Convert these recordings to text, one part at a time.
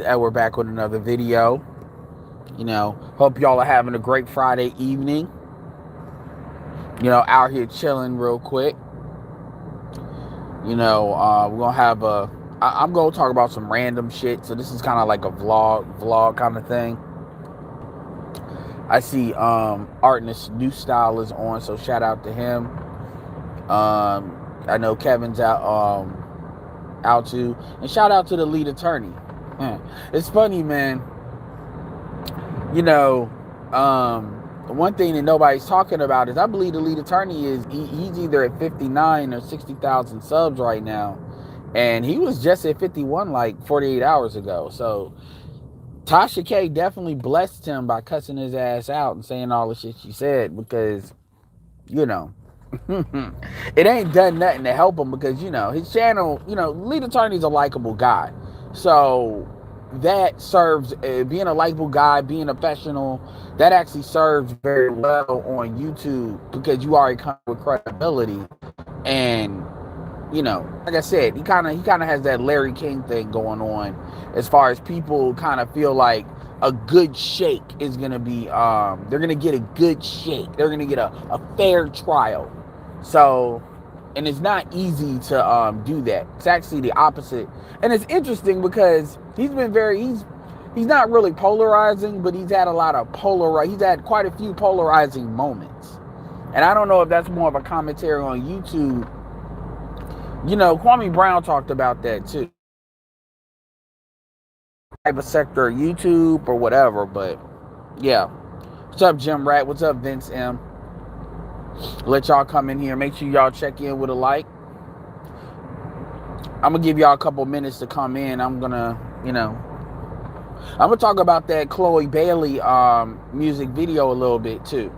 And we're back with another video. Hope y'all are having a great Friday evening. Out here chilling real quick. We're gonna have a. I'm gonna talk about some random shit. So this is kind of like a vlog kind of thing. I see Artness New Style is on, so shout out to him. I know Kevin's out too, and shout out to the lead attorney. It's funny, man. you know, one thing that nobody's talking about is I believe the lead attorney he's either at 59 or 60,000 subs right now, and he was just at 51 like 48 hours ago. So Tasha K definitely blessed him by cussing his ass out and saying all the shit she said, because you know it ain't done nothing to help him, because his channel, lead attorney's a likable guy, so that serves, being a likable guy, being a professional, that actually serves very well on YouTube, because you already come with credibility. And like I said, he kind of has that Larry King thing going on, as far as people kind of feel like a good shake is gonna be, they're gonna get a good shake, they're gonna get a fair trial. So, and it's not easy to do that. It's actually the opposite. And it's interesting because he's not really polarizing, but he's had he's had quite a few polarizing moments. And I don't know if that's more of a commentary on YouTube. Kwame Brown talked about that too. Type of sector of YouTube or whatever, but yeah. What's up, Jim Rat? What's up, Vince M? Let y'all come in here. Make sure y'all check in with a like. I'm gonna give y'all a couple minutes to come in. I'm gonna talk about that Chloe Bailey music video a little bit too.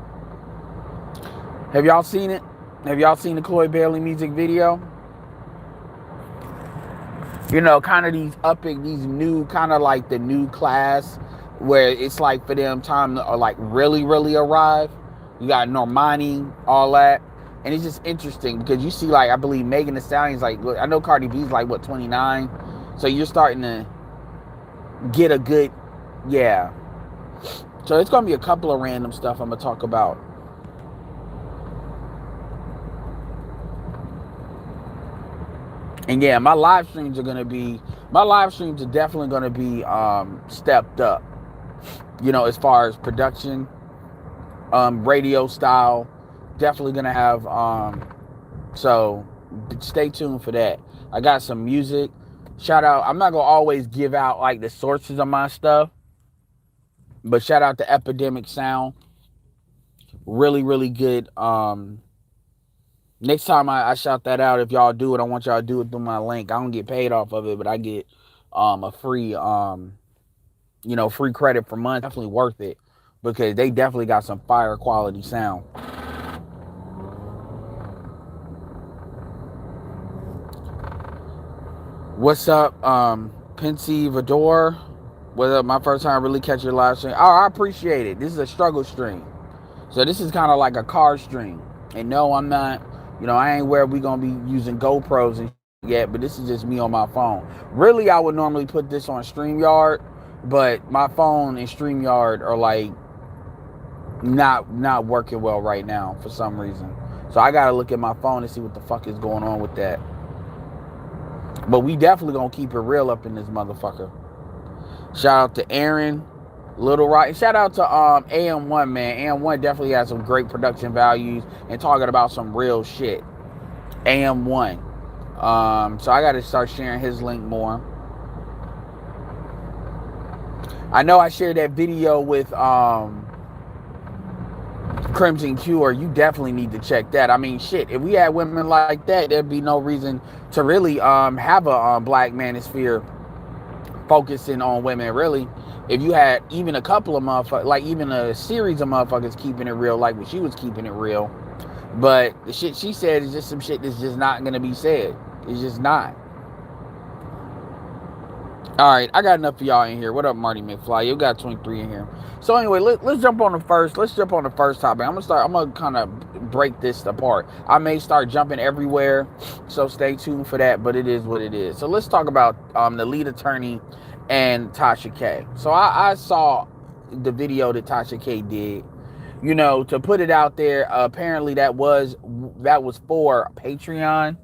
Have y'all seen it? Have y'all seen the Chloe Bailey music video? Kind of these new, kind of like the new class, where it's like for them time to like really, really arrive. You got Normani, all that. And it's just interesting because you see, like, I believe Megan Thee Stallion's like, look, I know Cardi B's like, what, 29? So you're starting to get a good, yeah. So it's going to be a couple of random stuff I'm going to talk about. And yeah, my live streams are definitely going to be stepped up, as far as production, radio style. Definitely gonna have so stay tuned for that. I got some music. Shout out, I'm not gonna always give out like the sources of my stuff, but shout out to Epidemic Sound. Really, really good. Next time I shout that out, if y'all do it, I want y'all to do it through my link. I don't get paid off of it, but I get a free free credit for month. Definitely worth it, because they definitely got some fire quality sound. What's up, Pensy Vador? What's up? My first time really catch your live stream. Oh, I appreciate it. This is a struggle stream. So this is kind of like a car stream. And no, I'm not, I ain't where we going to be using GoPros and yet, but this is just me on my phone. Really, I would normally put this on StreamYard, but my phone and StreamYard are like not working well right now for some reason. So I got to look at my phone and see what the fuck is going on with that. But we definitely gonna keep it real up in this motherfucker. Shout out to Aaron, Little Rock, and shout out to AM1, man. AM1 definitely has some great production values and talking about some real shit. AM1. So I gotta start sharing his link more. I know I shared that video with Crimson Cure. You definitely need to check that. I mean, shit, if we had women like that, there'd be no reason to really have a Black Manosphere focusing on women, really. If you had even a couple of motherfuckers, like even a series of motherfuckers keeping it real, like what she was keeping it real. But the shit she said is just some shit that's just not gonna be said. It's just not. All right, I got enough for y'all in here. What up, Marty McFly? You got 23 in here. So anyway, let's jump on the first topic. I'm gonna kind of break this apart. I may start jumping everywhere, so stay tuned for that, but it is what it is. So let's talk about the lead attorney, and Tasha K. So I saw the video that Tasha K did. You know, to put it out there, apparently that was for Patreon.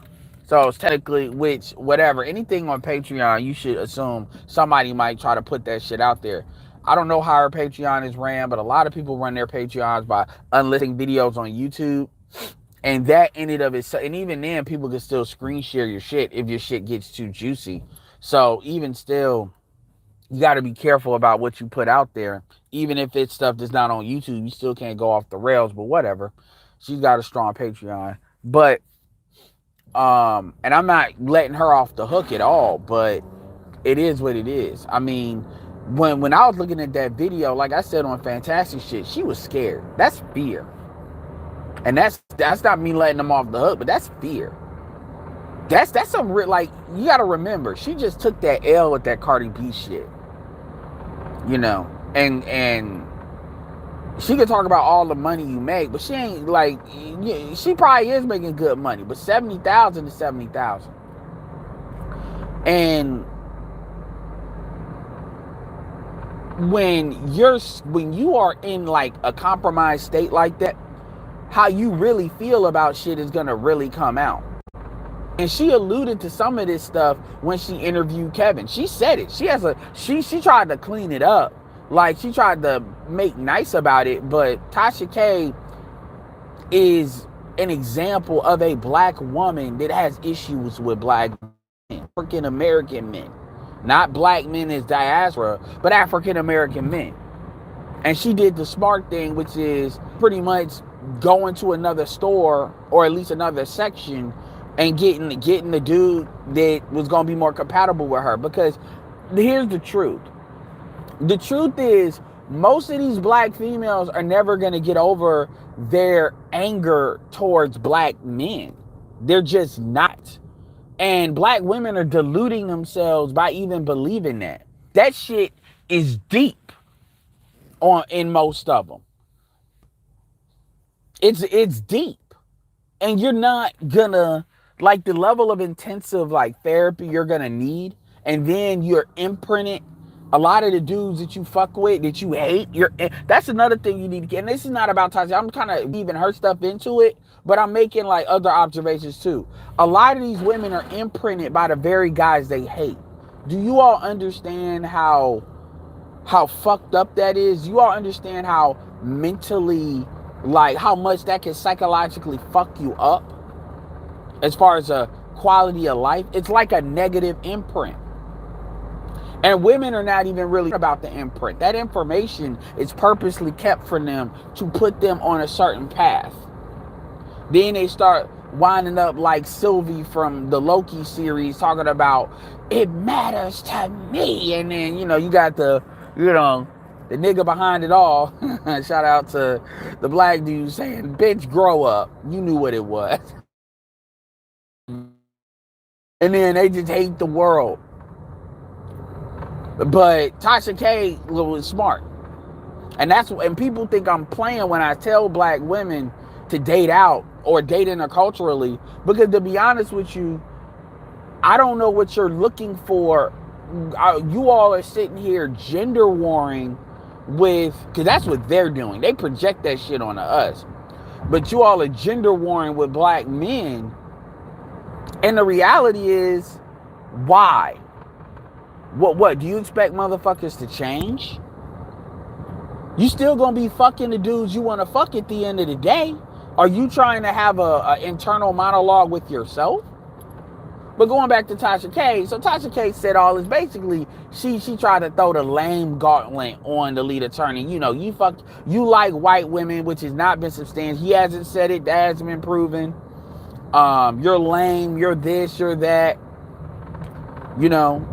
So it's technically, which, whatever, anything on Patreon, you should assume somebody might try to put that shit out there. I don't know how her Patreon is ran, but a lot of people run their Patreons by unlisting videos on YouTube. And that ended up it. And even then, people can still screen share your shit if your shit gets too juicy. So even still, you got to be careful about what you put out there. Even if it's stuff that's not on YouTube, you still can't go off the rails, but whatever. She's got a strong Patreon. But, and I'm not letting her off the hook at all, but it is what it is. I mean, when I was looking at that video, like I said on Fantastic Shit, she was scared. That's fear. And that's not me letting them off the hook, but that's fear. That's some real, like, you got to remember, she just took that L with that Cardi B shit. You know, and she can talk about all the money you make, but she ain't like, she probably is making good money, but 70,000 is 70,000. And when you are in like a compromised state like that, how you really feel about shit is gonna really come out. And she alluded to some of this stuff when she interviewed Kevin. She said it. She tried to clean it up. Like, she tried to make nice about it, but Tasha K is an example of a black woman that has issues with black men, African American men. Not black men as diaspora, but African American men. And she did the smart thing, which is pretty much going to another store, or at least another section, and getting the dude that was going to be more compatible with her. Because here's the truth. The truth is, most of these black females are never going to get over their anger towards black men. They're just not. And black women are deluding themselves by even believing that. That shit is deep in most of them. It's deep. And you're not gonna, like, the level of intensive, like, therapy you're gonna need, and then you're imprinted. A lot of the dudes that you fuck with, that you hate, that's another thing you need to get. And this is not about Tasha. I'm kind of weaving her stuff into it, but I'm making like other observations too. A lot of these women are imprinted by the very guys they hate. Do you all understand how fucked up that is? You all understand how mentally, like, how much that can psychologically fuck you up as far as a quality of life? It's like a negative imprint. And women are not even really about the imprint. That information is purposely kept for them to put them on a certain path. Then they start winding up like Sylvie from the Loki series, talking about it matters to me. And then, you got the nigga behind it all. Shout out to the black dude saying, bitch, grow up. You knew what it was. And then they just hate the world. But Tasha K was smart. And people think I'm playing when I tell black women to date out or date interculturally. Because to be honest with you, I don't know what you're looking for. You all are sitting here gender warring because that's what they're doing. They project that shit onto us. But you all are gender warring with black men. And the reality is, why? What? Do you expect motherfuckers to change? You still gonna be fucking the dudes you want to fuck at the end of the day? Are you trying to have a internal monologue with yourself? But going back to Tasha K, so Tasha K said all this. Basically, she tried to throw the lame gauntlet on the lead attorney. You like white women, which has not been substantiated. He hasn't said it. That hasn't been proven. You're lame. You're this. You're that.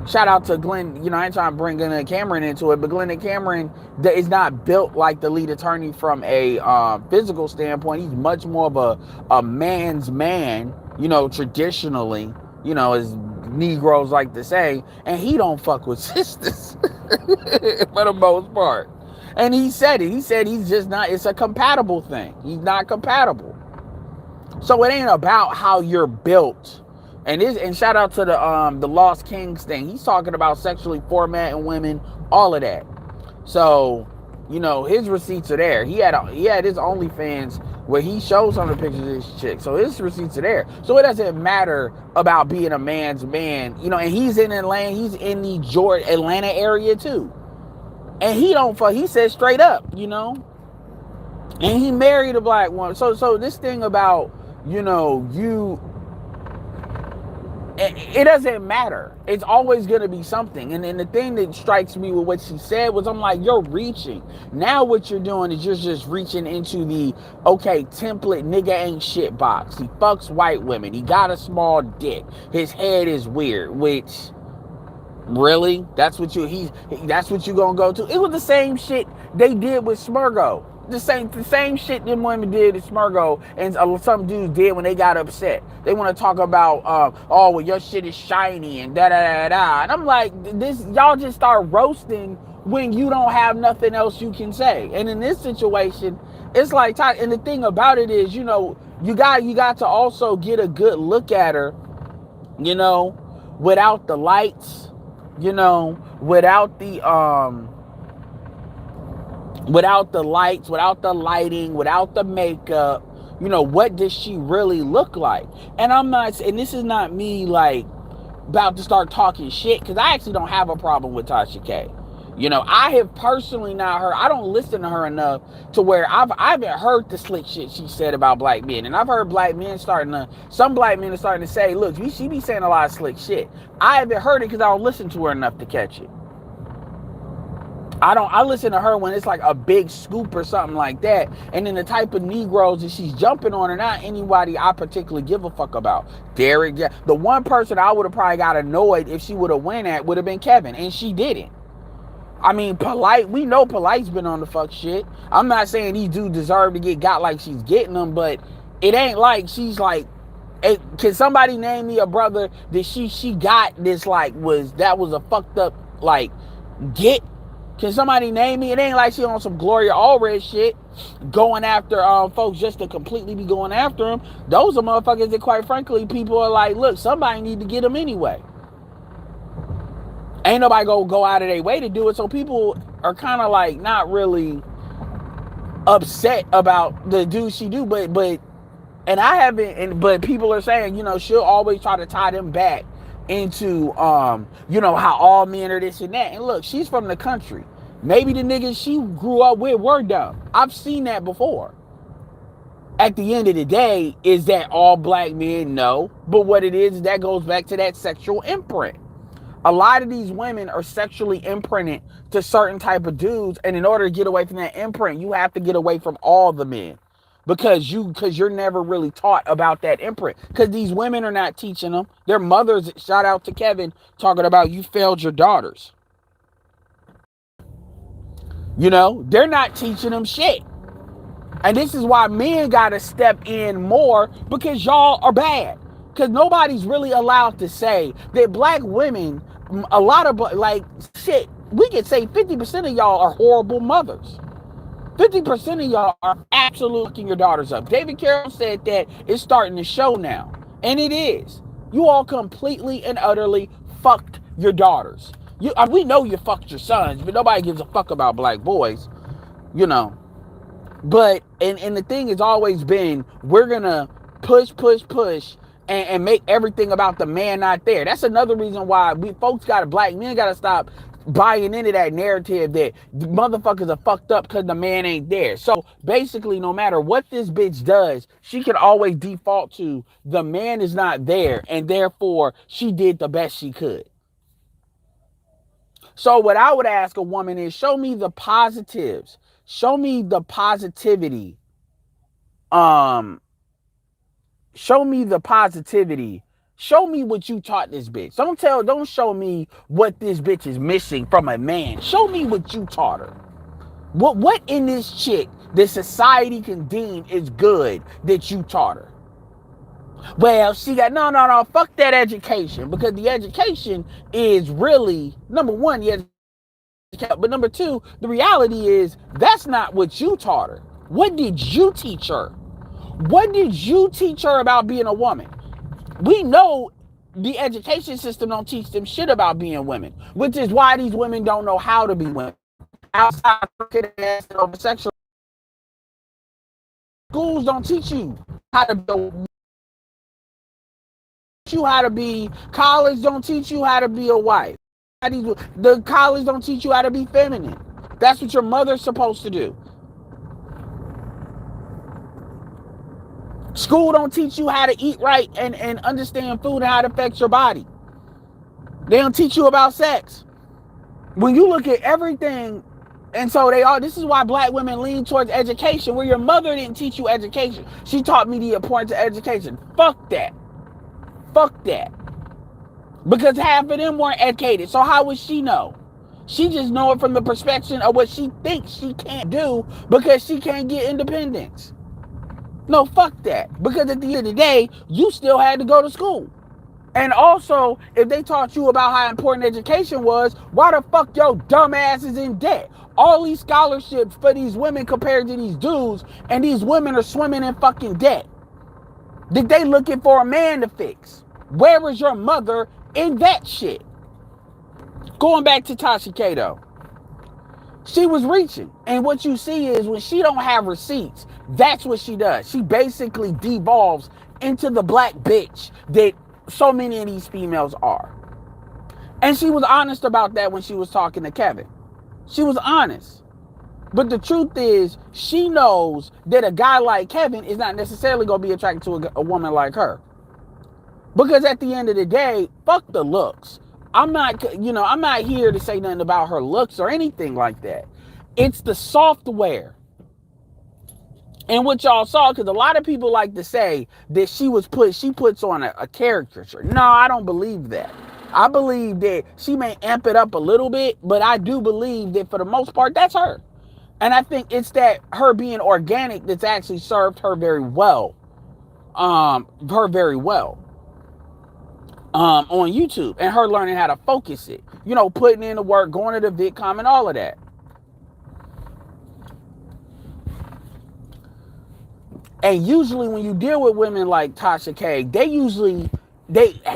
Shout out to Glenn. I ain't trying to bring Glenn Cameron into it, but Glenn Cameron is not built like the lead attorney from a physical standpoint. He's much more of a man's man, traditionally, as Negroes like to say, and he don't fuck with sisters for the most part. And he said it. He said he's just not, it's a compatible thing. He's not compatible. So it ain't about how you're built. And shout out to the Lost Kings thing. He's talking about sexually formatting women, all of that. So, his receipts are there. He had his OnlyFans where he shows some of the pictures of this chick. So his receipts are there. So it doesn't matter about being a man's man, and he's in Atlanta, he's in the Atlanta area too. And he don't fuck, he says straight up, and he married a black woman. So this thing about, you it doesn't matter. It's always going to be something. And then the thing that strikes me with what she said was, I'm like, you're reaching. Now what you're doing is you're just reaching into the, okay, template nigga ain't shit box. He fucks white women. He got a small dick. His head is weird, which, really? That's what you gonna go to? It was the same shit they did with Smurgo. The same shit them women did at Smurgo and some dudes did when they got upset. They want to talk about, well, your shit is shiny and da-da-da-da. And I'm like, y'all just start roasting when you don't have nothing else you can say. And in this situation, it's like, and the thing about it is, you got to also get a good look at her, without the lights, without the lights, without the lighting, without the makeup, what does she really look like? And and this is not me like about to start talking shit, because I actually don't have a problem with Tasha K. I have personally not heard, I don't listen to her enough to where I haven't heard the slick shit she said about black men. And I've heard some black men are starting to say, look, she be saying a lot of slick shit. I haven't heard it because I don't listen to her enough to catch it. I listen to her when it's like a big scoop or something like that. And then the type of Negroes that she's jumping on are not anybody I particularly give a fuck about. Derek, the one person I would have probably got annoyed if she would have went at would have been Kevin, and she didn't. I mean, Polite, we know Polite's been on the fuck shit. I'm not saying these dudes deserve to get got like she's getting them, but it ain't like she's like, can somebody name me a brother that she got this like that was a fucked up like get? Can somebody name me? It ain't like she on some Gloria Allred shit going after folks just to completely be going after them. Those are motherfuckers that, quite frankly, people are like, look, somebody need to get them anyway. Ain't nobody go out of their way to do it. So people are kind of like not really upset about the dude she do, but people are saying, she'll always try to tie them back into how all men are this and that. And look, she's from the country. Maybe the niggas she grew up with were dumb. I've seen that before. At the end of the day, is that all black men? No. But what it is, that goes back to that sexual imprint. A lot of these women are sexually imprinted to certain type of dudes, and in order to get away from that imprint, you have to get away from all the men. Because you're never really taught about that imprint. Because these women are not teaching them. Their mothers, shout out to Kevin, talking about you failed your daughters. They're not teaching them shit. And this is why men gotta step in more, because y'all are bad. Because nobody's really allowed to say that black women, a lot of, like, shit, we could say 50% of y'all are horrible mothers. 50% of y'all are absolutely fucking your daughters up. David Carroll said that it's starting to show now. And it is. You all completely and utterly fucked your daughters. We know you fucked your sons, but nobody gives a fuck about black boys. But, and the thing has always been, we're going to push, and make everything about the man not there. That's another reason why black men got to stop buying into that narrative that motherfuckers are fucked up because the man ain't there. So basically, no matter what this bitch does, she can always default to the man is not there, and therefore she did the best she could. So what I would ask a woman is, show me the positives. Show me the positivity. Show me the positivity. Show me what you taught this bitch. Don't show me what this bitch is missing from a man. Show me what you taught her. What in this chick that society can deem is good that you taught her? Well, she got, no, fuck that education. Because the education is really, number one, but number two, the reality is that's not what you taught her. What did you teach her? What did you teach her about being a woman? We know the education system don't teach them shit about being women, which is why these women don't know how to be women. Outside of sexual schools don't teach you how to be. College don't teach you how to be a wife. The college don't teach you how to be feminine. That's what your mother's supposed to do. School don't teach you how to eat right and understand food and how it affects your body. They don't teach you about sex. When you look at everything, and so this is why black women lean towards education, where your mother didn't teach you education. She taught me the importance of education. Fuck that. Fuck that. Because half of them weren't educated. So how would she know? She just know it from the perspective of what she thinks she can't do because she can't get independence. No, fuck that. Because at the end of the day, you still had to go to school. And also, if they taught you about how important education was, why the fuck your dumb ass is in debt? All these scholarships for these women compared to these dudes, and these women are swimming in fucking debt. That they looking for a man to fix. Where was your mother in that shit? Going back to Tasha Kato. She was reaching. And what you see is when she don't have receipts, that's what she does. She basically devolves into the black bitch that so many of these females are. And she was honest about that when she was talking to Kevin. She was honest. But the truth is, she knows that a guy like Kevin is not necessarily going to be attracted to a woman like her. Because at the end of the day, fuck the looks. I'm not here to say nothing about her looks or anything like that. It's the software. And what y'all saw, because a lot of people like to say that she puts on a caricature. No, I don't believe that. I believe that she may amp it up a little bit, but I do believe that for the most part, that's her. And I think it's that her being organic that's actually served her very well. On YouTube, and her learning how to focus it. Putting in the work, going to the VidCon and all of that. And usually when you deal with women like Tasha K,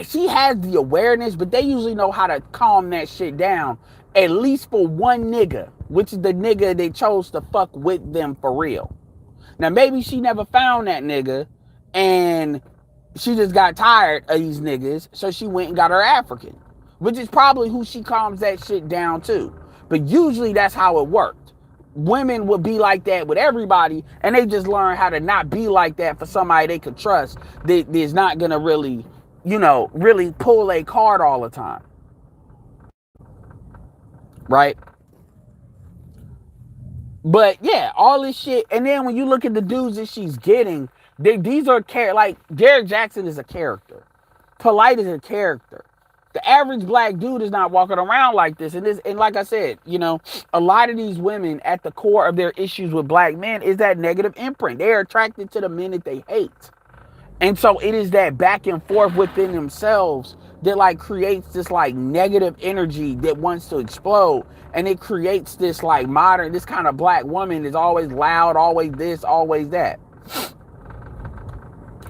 she has the awareness, but they usually know how to calm that shit down, at least for one nigga, which is the nigga they chose to fuck with them for real. Now, maybe she never found that nigga, and she just got tired of these niggas, so she went and got her African, which is probably who she calms that shit down to. But usually that's how it worked. Women would be like that with everybody, and they just learn how to not be like that for somebody they could trust that is not gonna really pull a card all the time. Right? But yeah, all this shit. And then when you look at the dudes that she's getting, these are like Derek Jackson is a character. Polite is a character. The average black dude is not walking around like this. And like I said, a lot of these women at the core of their issues with black men is that negative imprint. They are attracted to the men that they hate. And so it is that back and forth within themselves that like creates this like negative energy that wants to explode. And it creates this like this kind of black woman is always loud, always this, always that.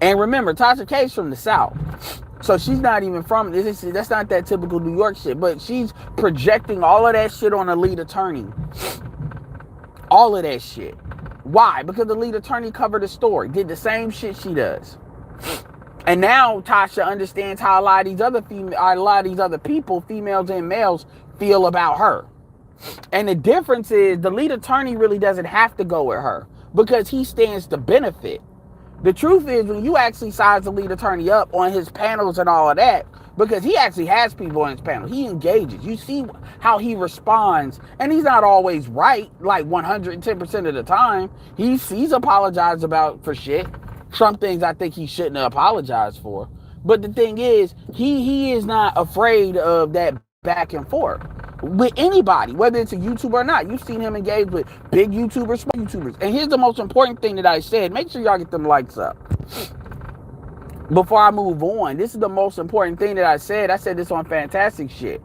And remember, Tasha K's from the South. So she's not even from this. That's not that typical New York shit. But she's projecting all of that shit on the lead attorney. All of that shit. Why? Because the lead attorney covered the story. Did the same shit she does. And now Tasha understands how a lot of these other people, females and males, feel about her. And the difference is the lead attorney really doesn't have to go with her because he stands to benefit. The truth is, when you actually size the lead attorney up on his panels and all of that, because he actually has people on his panel, he engages. You see how he responds, and he's not always right, like 110% of the time. He's apologized for shit. Some things I think he shouldn't have apologized for. But the thing is, he is not afraid of that back and forth with anybody, whether it's a YouTuber or not. You've seen him engage with big YouTubers, small YouTubers. And here's the most important thing that I said. Make sure y'all get them likes up. Before I move on, this is the most important thing that I said. I said this on Fantastic Shit.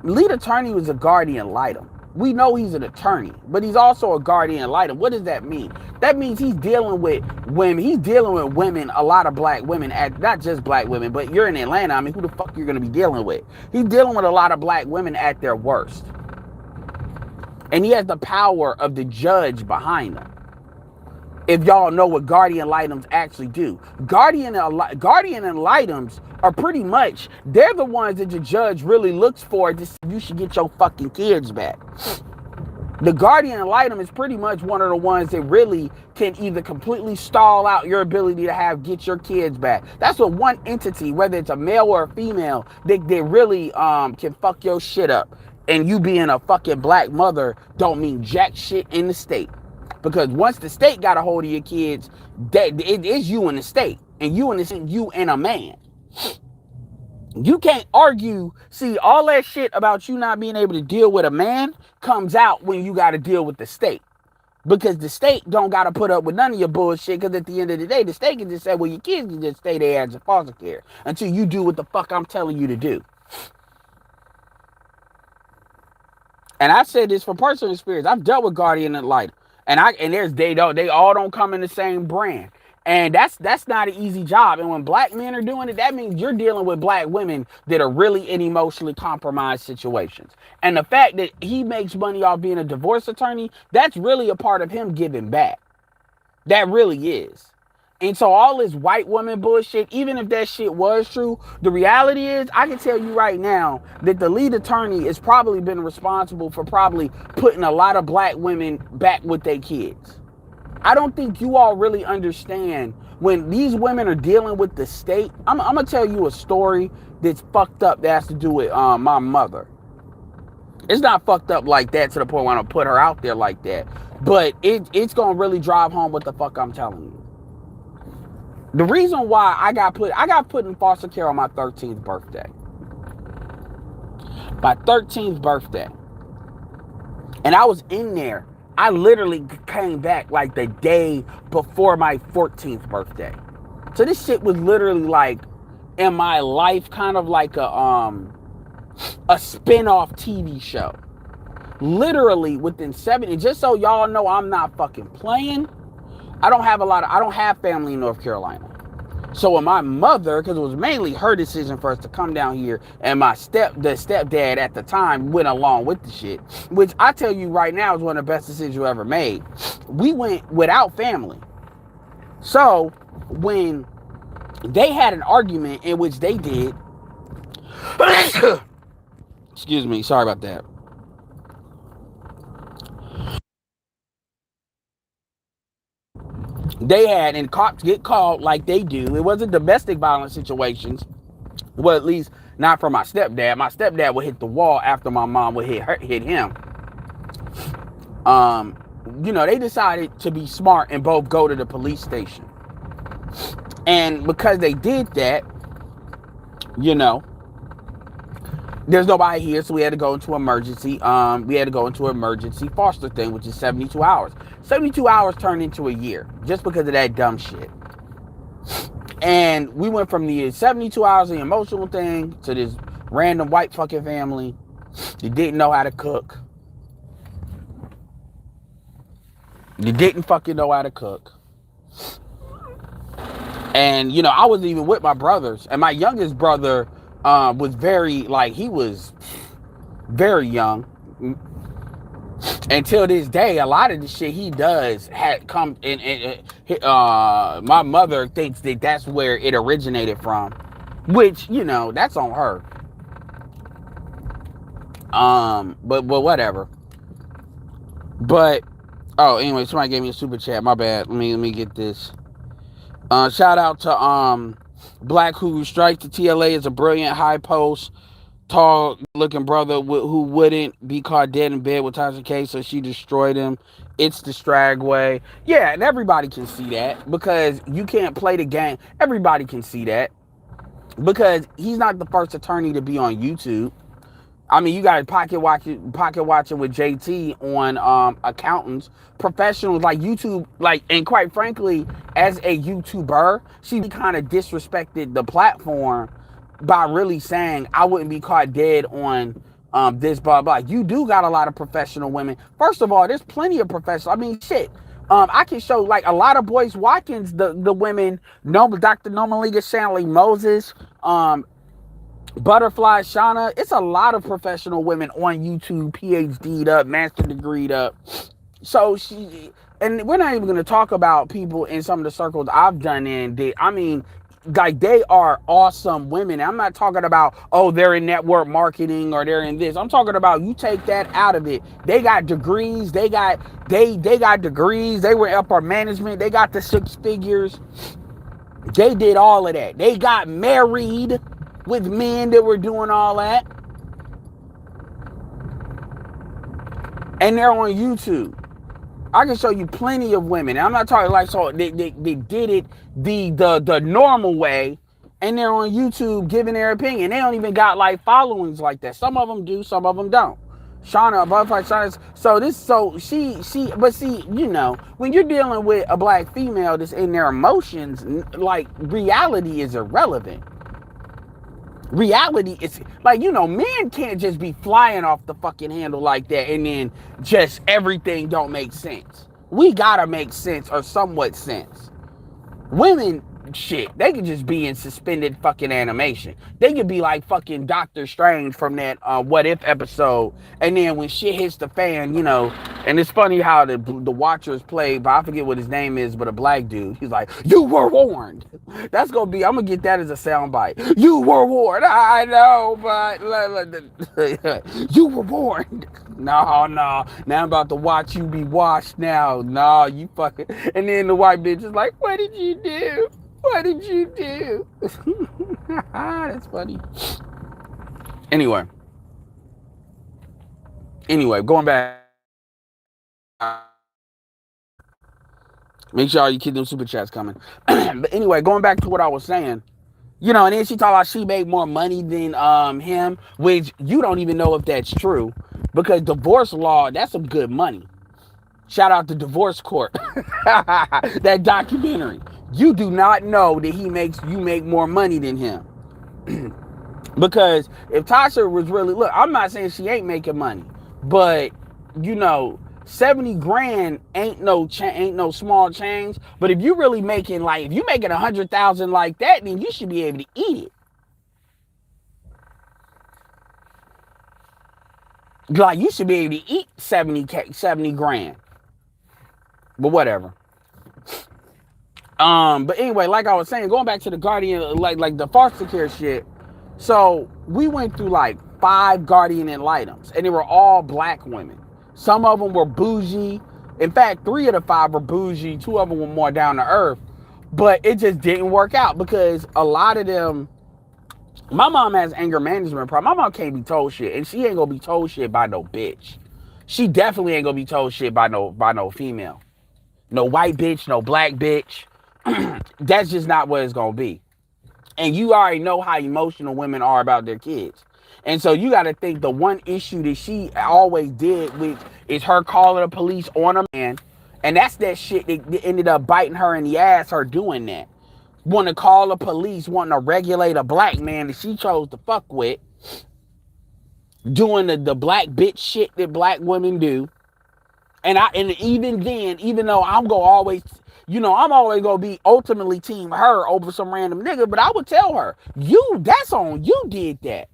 Lead attorney was a guardian litem. We know he's an attorney, but he's also a guardian ad litem. What does that mean? That means he's dealing with women. He's dealing with women, a lot of black women, at not just black women, but you're in Atlanta. I mean, who the fuck you're going to be dealing with? He's dealing with a lot of black women at their worst. And he has the power of the judge behind him. If y'all know what guardian ad litems actually do. Guardian ad litems are pretty much, they're the ones that the judge really looks for to see if you should get your fucking kids back. The guardian ad litem is pretty much one of the ones that really can either completely stall out your ability to get your kids back. That's what one entity, whether it's a male or a female, they really can fuck your shit up. And you being a fucking black mother don't mean jack shit in the state. Because once the state got a hold of your kids, that it is you and the state. And you and a man. You can't argue. See, all that shit about you not being able to deal with a man comes out when you got to deal with the state. Because the state don't got to put up with none of your bullshit. Because at the end of the day, the state can just say, well, your kids can just stay there as a foster care until you do what the fuck I'm telling you to do. And I've said this from personal experience. I've dealt with guardian ad litem. They all don't come in the same brand. And that's not an easy job. And when black men are doing it, that means you're dealing with black women that are really in emotionally compromised situations. And the fact that he makes money off being a divorce attorney, that's really a part of him giving back. That really is. And so all this white woman bullshit, even if that shit was true, the reality is, I can tell you right now that the lead attorney has probably been responsible for probably putting a lot of black women back with their kids. I don't think you all really understand when these women are dealing with the state. I'm going to tell you a story that's fucked up that has to do with my mother. It's not fucked up like that to the point where I'm going to put her out there like that. But it's going to really drive home what the fuck I'm telling you. The reason why I got put in foster care on my 13th birthday. My 13th birthday. And I was in there. I literally came back like the day before my 14th birthday. So this shit was literally like in my life kind of like a spin-off TV show. Literally within 7, and just so y'all know I'm not fucking playing, I don't have family in North Carolina. So when my mother, because it was mainly her decision for us to come down here, and the stepdad at the time went along with the shit, which I tell you right now is one of the best decisions you ever made. We went without family. So when they had an argument in which they did, excuse me, sorry about that. They had, and cops get called like they do. It wasn't domestic violence situations. Well, at least not for my stepdad. My stepdad would hit the wall after my mom would hit him. They decided to be smart and both go to the police station. And because they did that, there's nobody here, so we had to go into emergency. We had to go into emergency foster thing, which is 72 hours. 72 hours turned into a year just because of that dumb shit. And we went from the 72 hours of the emotional thing to this random white fucking family that didn't know how to cook. They didn't fucking know how to cook. And, I wasn't even with my brothers. And my youngest brother was he was very young. Until this day, a lot of the shit he does had come in. My mother thinks that that's where it originated from, which, that's on her. But whatever. But, anyway, somebody gave me a super chat. My bad. Let me get this. Shout out to Black Who Strikes. The TLA is a brilliant high post, tall looking brother who wouldn't be caught dead in bed with Tasha K, so she destroyed him. It's the Stragway. Yeah, and everybody can see that because you can't play the game. Everybody can see that because he's not the first attorney to be on YouTube. I mean, you got pocket watching with JT on accountants, professionals like YouTube, and quite frankly, as a YouTuber, she kind of disrespected the platform by really saying I wouldn't be caught dead on this, blah, blah. You do got a lot of professional women. First of all, there's plenty of professional. I mean, shit. I can show like a lot of Boyce Watkins, the women, no, Dr. Nomaliga Shanley Moses, Butterfly Shauna. It's a lot of professional women on YouTube, PhD'd up, master degreed up. So and we're not even going to talk about people in some of the circles I've done in. I mean, like they are awesome women. I'm not talking about, oh, they're in network marketing or they're in this. I'm talking about you take that out of it. They got degrees. They got degrees. They were upper management. They got the 6 figures. They did all of that. They got married with men that were doing all that. And they're on YouTube. I can show you plenty of women. I'm not talking like, so they did it the normal way, and they're on YouTube giving their opinion. They don't even got like followings like that. Some of them do, some of them don't. Shauna, Butterfly Shauna. But see, you know, when you're dealing with a black female that's in their emotions, like reality is irrelevant. Reality is like, you know, men can't just be flying off the fucking handle like that and then just everything don't make sense. We gotta make sense or somewhat sense. Women, shit, they could just be in suspended fucking animation. They could be like fucking Doctor Strange from that What If episode, and then when shit hits the fan, you know, and it's funny how the Watchers played, but I forget what his name is, but a black dude, he's like, you were warned. That's gonna be, I'm gonna get that as a soundbite. You were warned. I know, but you were warned. No. Now I'm about to watch you be washed now. No, you fucking. And then the white bitch is like, what did you do? What did you do? That's funny. Anyway, going back. Make sure you keep them super chats coming. But anyway, going back to what I was saying. You know, and then she talked about she made more money than him, which you don't even know if that's true. Because divorce law, that's some good money. Shout out to Divorce Court. That documentary. You do not know that you make more money than him. Because if Tasha was really, look, I'm not saying she ain't making money, but you know, 70 grand ain't no small change. But if you really making like, if you making 100,000 like that, then you should be able to eat it. Like you should be able to eat 70 grand. But whatever. But anyway, like I was saying, going back to the guardian, like the foster care shit. So we went through like 5 guardian ad litems, and they were all black women. Some of them were bougie. In fact, 3 of the 5 were bougie. 2 of them were more down to earth. But it just didn't work out because a lot of them. My mom has anger management problem. My mom can't be told shit, and she ain't gonna be told shit by no bitch. She definitely ain't gonna be told shit by no female. No white bitch, no black bitch. That's just not what it's gonna be. And you already know how emotional women are about their kids. And so you got to think the one issue that she always did, which is her calling the police on a man. And that's that shit that ended up biting her in the ass, her doing that. Want to call the police, wanting to regulate a black man that she chose to fuck with. Doing the black bitch shit that black women do. And even then, even though I'm gonna always, you know, I'm always gonna be ultimately team her over some random nigga, but I would tell her, that's on you did that.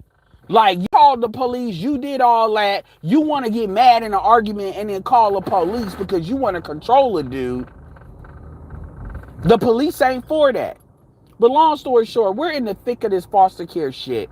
Like you called the police, you did all that. You want to get mad in an argument and then call the police because you want to control a dude. The police ain't for that. But long story short, we're in the thick of this foster care shit.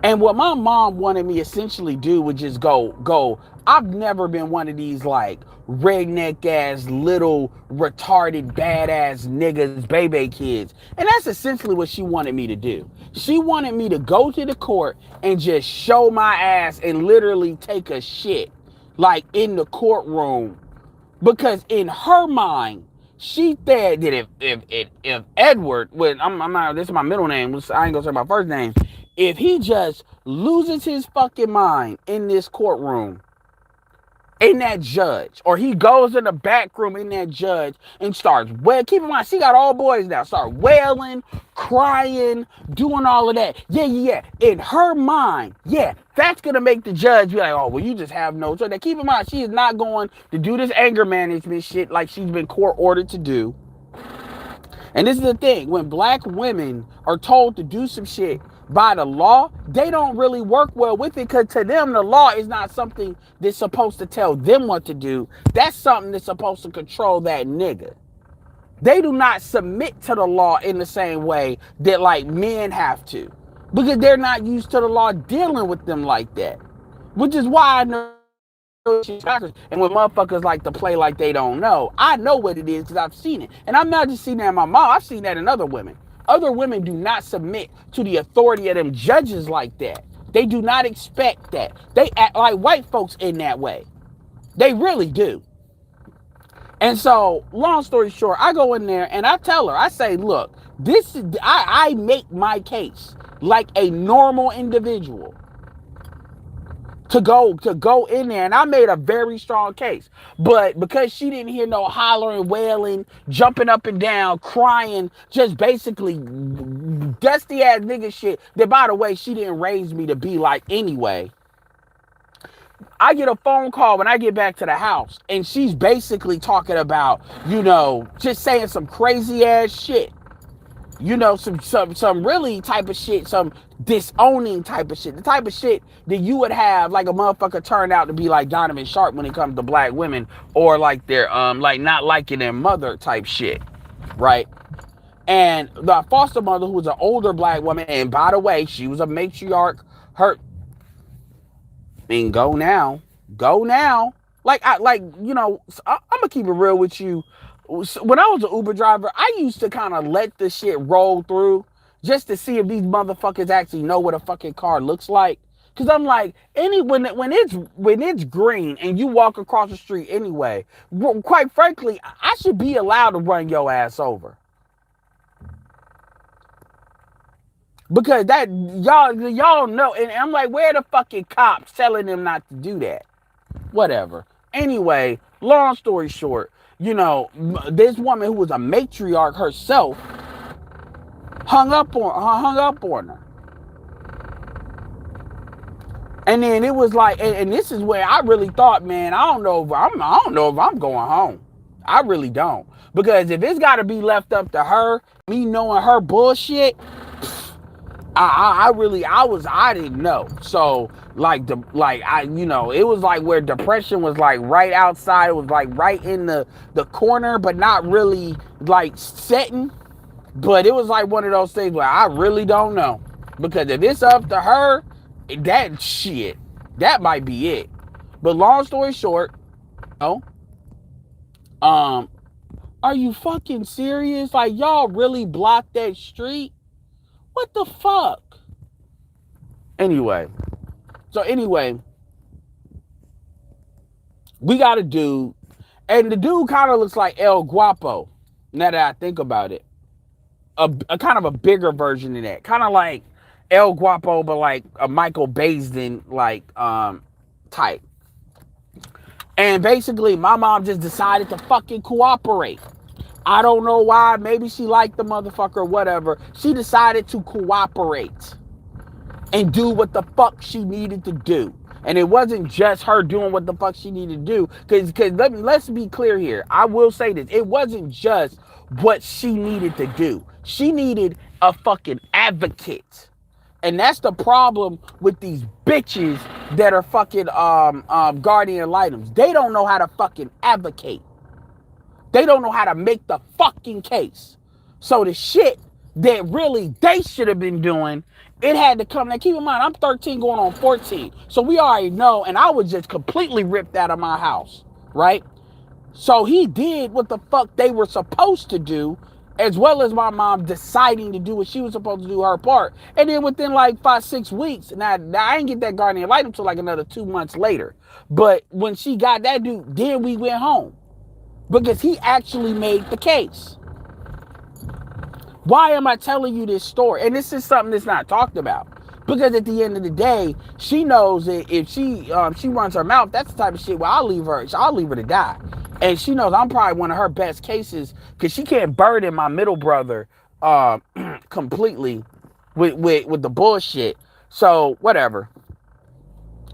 And what my mom wanted me essentially do was just go. I've never been one of these like redneck ass little retarded badass niggas, baby kids. And that's essentially what she wanted me to do. She wanted me to go to the court and just show my ass and literally take a shit like in the courtroom. Because in her mind, she said that if Edward, I'm not, this is my middle name, I ain't gonna say my first name. If he just loses his fucking mind in this courtroom, in that judge, or he goes in the back room in that judge and starts well. Keep in mind, she got all boys now. Start wailing, crying, doing all of that. Yeah, yeah, yeah. In her mind, yeah, that's gonna make the judge be like, oh, well, you just have no choice. Now, keep in mind, she is not going to do this anger management shit like she's been court ordered to do. And this is the thing, when black women are told to do some shit by the law, they don't really work well with it, because to them, the law is not something that's supposed to tell them what to do. That's something that's supposed to control that nigga. They do not submit to the law in the same way that like men have to, because they're not used to the law dealing with them like that. Which is why I know she's backwards. And when motherfuckers like to play like they don't know, I know what it is because I've seen it. And I'm not just seeing that in my mom, I've seen that in other women. Other women do not submit to the authority of them judges like that. They do not expect that. They act like white folks in that way. They really do. And so, long story short, I go in there and I tell her, I say, look, I make my case like a normal individual to go in there, and I made a very strong case. But because she didn't hear no hollering, wailing, jumping up and down, crying, just basically dusty ass nigga shit that, by the way, she didn't raise me to be like anyway. I get a phone call when I get back to the house, and she's basically talking about, just saying some crazy ass shit. Some really type of shit, some disowning type of shit. The type of shit that you would have like a motherfucker turn out to be like Donovan Sharp when it comes to black women, or like their like not liking their mother type shit. Right? And the foster mother, who was an older black woman, and by the way, she was a matriarch. Go now. I'm gonna keep it real with you. When I was an Uber driver, I used to kind of let the shit roll through just to see if these motherfuckers actually know what a fucking car looks like. Cause I'm like, when it's green and you walk across the street anyway, quite frankly, I should be allowed to run your ass over. Because that y'all know, and I'm like, where the fucking cops telling them not to do that? Whatever. Anyway, long story short, this woman who was a matriarch herself hung up on her. And then it was like, and this is where I really thought, man, I don't know if I'm going home. I really don't. Because if it's got to be left up to her, me knowing her bullshit, I didn't know. So it was like where depression was like right outside. It was like right in the corner, but not really like setting. But it was like one of those things where I really don't know. Because if it's up to her, that might be it. But long story short, are you fucking serious? Like, y'all really blocked that street? What the fuck? Anyway, we got a dude, and the dude kind of looks like El Guapo, now that I think about it. A kind of a bigger version of that. Kind of like El Guapo, but like a Michael Baisden type. And basically, my mom just decided to fucking cooperate. I don't know why. Maybe she liked the motherfucker or whatever. She decided to cooperate and do what the fuck she needed to do. And it wasn't just her doing what the fuck she needed to do. Because let's be clear here. I will say this. It wasn't just what she needed to do. She needed a fucking advocate. And that's the problem with these bitches that are fucking guardian ad litems. They don't know how to fucking advocate. They don't know how to make the fucking case. So the shit that really they should have been doing, it had to come. Now keep in mind, I'm 13 going on 14. So we already know, and I was just completely ripped out of my house, right? So he did what the fuck they were supposed to do, as well as my mom deciding to do what she was supposed to do, her part. And then within like 5-6 weeks, now I didn't get that guardian ad litem until like another 2 months later. But when she got that dude, then we went home. Because he actually made the case. Why am I telling you this story? And this is something that's not talked about. Because at the end of the day, she knows that if she runs her mouth, that's the type of shit where I'll leave her to die. And she knows I'm probably one of her best cases because she can't burden my middle brother uh, completely with the bullshit. So whatever.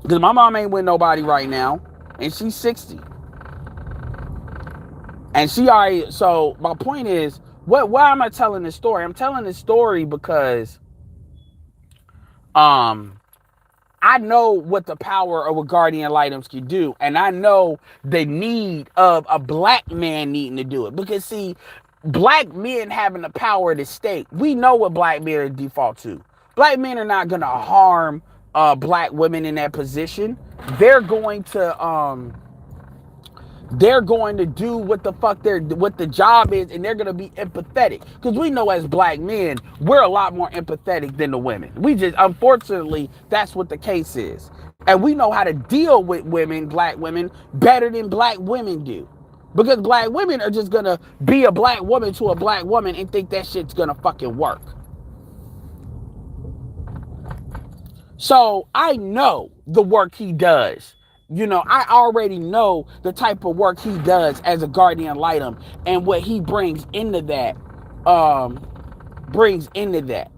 Because my mom ain't with nobody right now, and she's 60. And she already. So my point is, why am I telling this story? I'm telling this story because um I know what the power of a guardian items can do, and I know the need of a black man needing to do it. Because see, black men having the power to state, we know what black men default to. Black men are not gonna harm black women in that position. They're going to do what the fuck what the job is, and they're gonna be empathetic. Because we know as black men, we're a lot more empathetic than the women. We just, unfortunately, that's what the case is. And we know how to deal with women, black women, better than black women do. Because black women are just gonna be a black woman to a black woman and think that shit's gonna fucking work. So I know the work he does. I already know the type of work he does as a guardian litem and what he brings into that. Brings into that.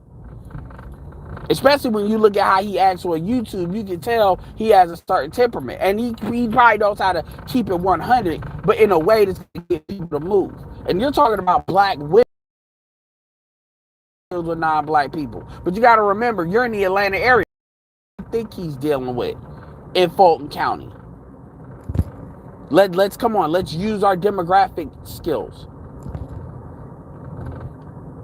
Especially when you look at how he acts on YouTube, you can tell he has a certain temperament. And he probably knows how to keep it 100, but in a way that's going to get people to move. And you're talking about black women with non-black people. But you got to remember, you're in the Atlanta area. What do you think he's dealing with in Fulton County? Let's come on. Let's use our demographic skills.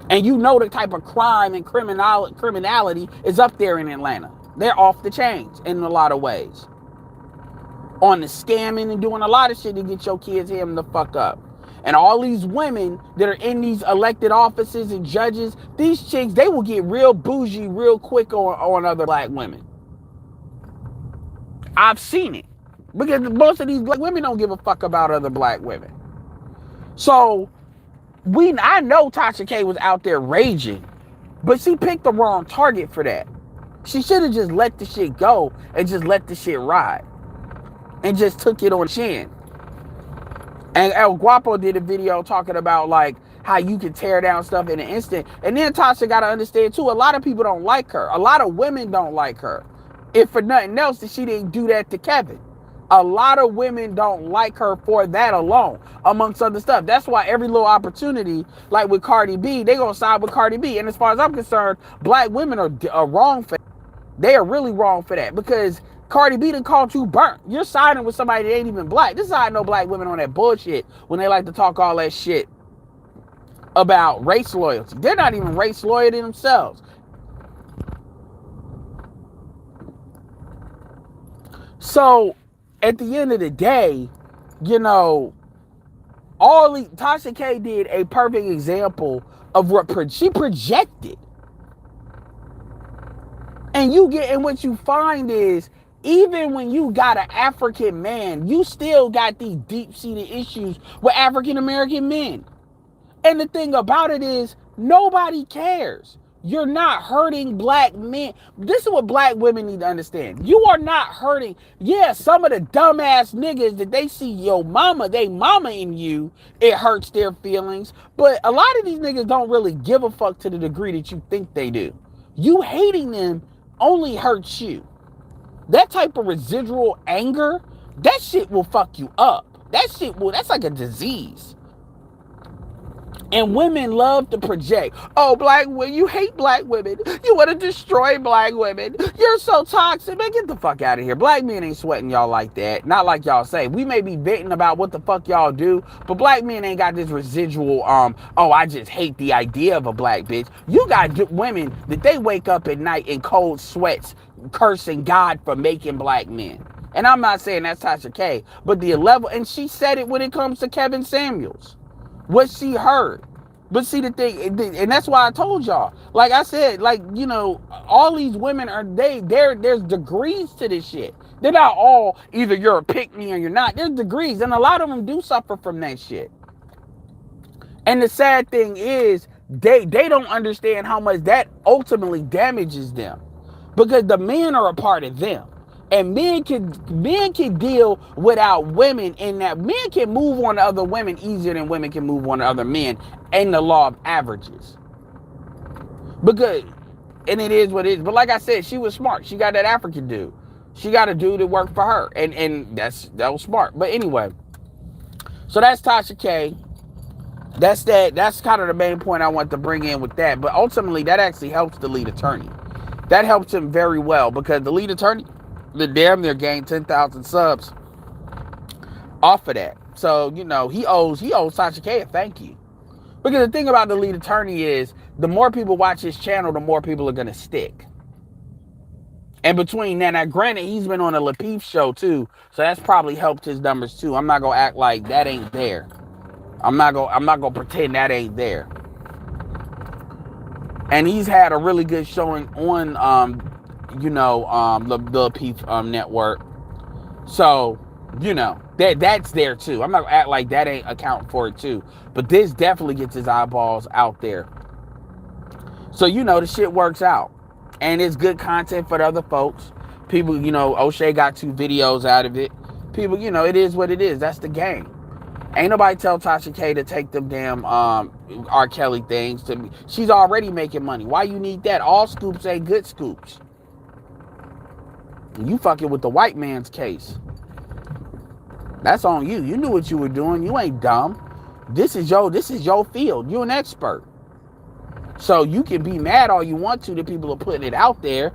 And you know the type of crime and criminality is up there in Atlanta. They're off the chains in a lot of ways. On the scamming and doing a lot of shit to get your kids hemmed the fuck up. And all these women that are in these elected offices and judges, these chicks, they will get real bougie real quick on other black women. I've seen it. Because most of these black women don't give a fuck about other black women. So I know Tasha K was out there raging, but she picked the wrong target for that. She should have just let the shit go and just let the shit ride. And just took it on chin. And El Guapo did a video talking about like how you can tear down stuff in an instant. And then Tasha got to understand too, a lot of people don't like her. A lot of women don't like her. If for nothing else, that she didn't do that to Kevin. A lot of women don't like her for that alone, amongst other stuff. That's why every little opportunity, like with Cardi B, they gonna side with Cardi B. And as far as I'm concerned, black women are wrong for that. They are really wrong for that because Cardi B done called you burnt. You're siding with somebody that ain't even black. This is how I know black women on that bullshit when they like to talk all that shit about race loyalty. They're not even race loyal to themselves. So at the end of the day, Tasha K did a perfect example of what she projected. And what you find is, even when you got an African man, you still got these deep-seated issues with African American men. And the thing about it is, nobody cares. You're not hurting black men. This is what black women need to understand. You are not hurting. Yeah, some of the dumbass niggas that they see they mama in you, it hurts their feelings. But a lot of these niggas don't really give a fuck to the degree that you think they do. You hating them only hurts you. That type of residual anger, that shit will fuck you up. That's like a disease. And women love to project. Oh, black women, you hate black women. You want to destroy black women. You're so toxic. Man, get the fuck out of here. Black men ain't sweating y'all like that. Not like y'all say. We may be venting about what the fuck y'all do, but black men ain't got this residual, I just hate the idea of a black bitch. You got women that they wake up at night in cold sweats cursing God for making black men. And I'm not saying that's Tasha K, but the level, and she said it when it comes to Kevin Samuels. What she heard. But see the thing, and that's why I told y'all, like I said, all these women there's degrees to this shit. They're not all either you're a pick-me or you're not. There's degrees, and a lot of them do suffer from that shit. And the sad thing is, they don't understand how much that ultimately damages them. because the men are a part of them. And men can deal without women in that. Men can move on to other women easier than women can move on to other men in the law of averages. Because, and it is what it is. But like I said, she was smart. She got that African dude. She got a dude that worked for her. And that was smart. But anyway, so that's Tasha K. That's kind of the main point I want to bring in with that. But ultimately, that actually helps the lead attorney. That helps him very well because the lead attorney, the damn near gained 10,000 subs off of that. So, you know, he owes Tasha K a thank you. Because the thing about the lead attorney is the more people watch his channel, the more people are going to stick. And between that, now granted, he's been on a Lapeef show too, so that's probably helped his numbers too. I'm not going to act like that ain't there. I'm not going to pretend that ain't there. And he's had a really good showing on, the Lapeef network. So, you know, that's there too. I'm not going to act like that ain't account for it too. But this definitely gets his eyeballs out there. So, you know, the shit works out. And it's good content for the other folks. People, you know, O'Shea got 2 videos out of it. People, you know, it is what it is. That's the game. Ain't nobody tell Tasha K to take them damn R. Kelly things to me. She's already making money. Why you need that? All scoops ain't good scoops. You fucking with the white man's case. That's on you. You knew what you were doing. You ain't dumb. This is your field. You're an expert. So you can be mad all you want to. The people are putting it out there.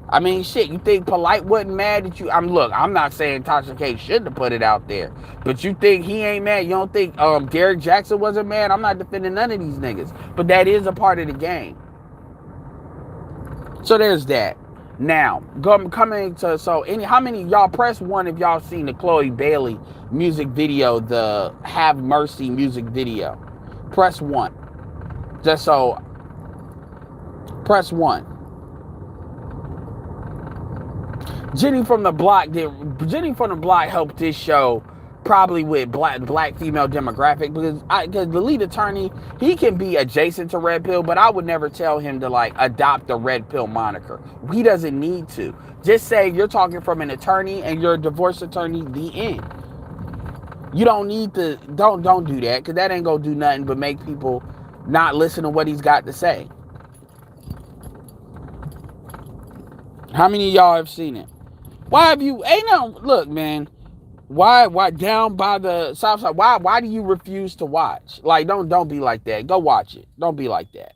I mean, shit, you think Polite wasn't mad at you? I'm not saying Tasha K shouldn't have put it out there. But you think he ain't mad? You don't think Derek Jackson wasn't mad? I'm not defending none of these niggas. But that is a part of the game. So there's that. Now, coming to, how many y'all press 1 if y'all seen the Chloe Bailey music video, the Have Mercy music video? Press 1. Just so, press 1. Jenny from the Block helped this show probably with black female demographic because the lead attorney, he can be adjacent to Red Pill, but I would never tell him to like adopt the Red Pill moniker. He doesn't need to. Just say you're talking from an attorney and you're a divorce attorney, the end. You don't need to, don't do that, because that ain't gonna do nothing but make people not listen to what he's got to say. How many of y'all have seen it? Why have you, look, man, why down by the South Side? Why do you refuse to watch? Like, don't be like that. Go watch it. Don't be like that.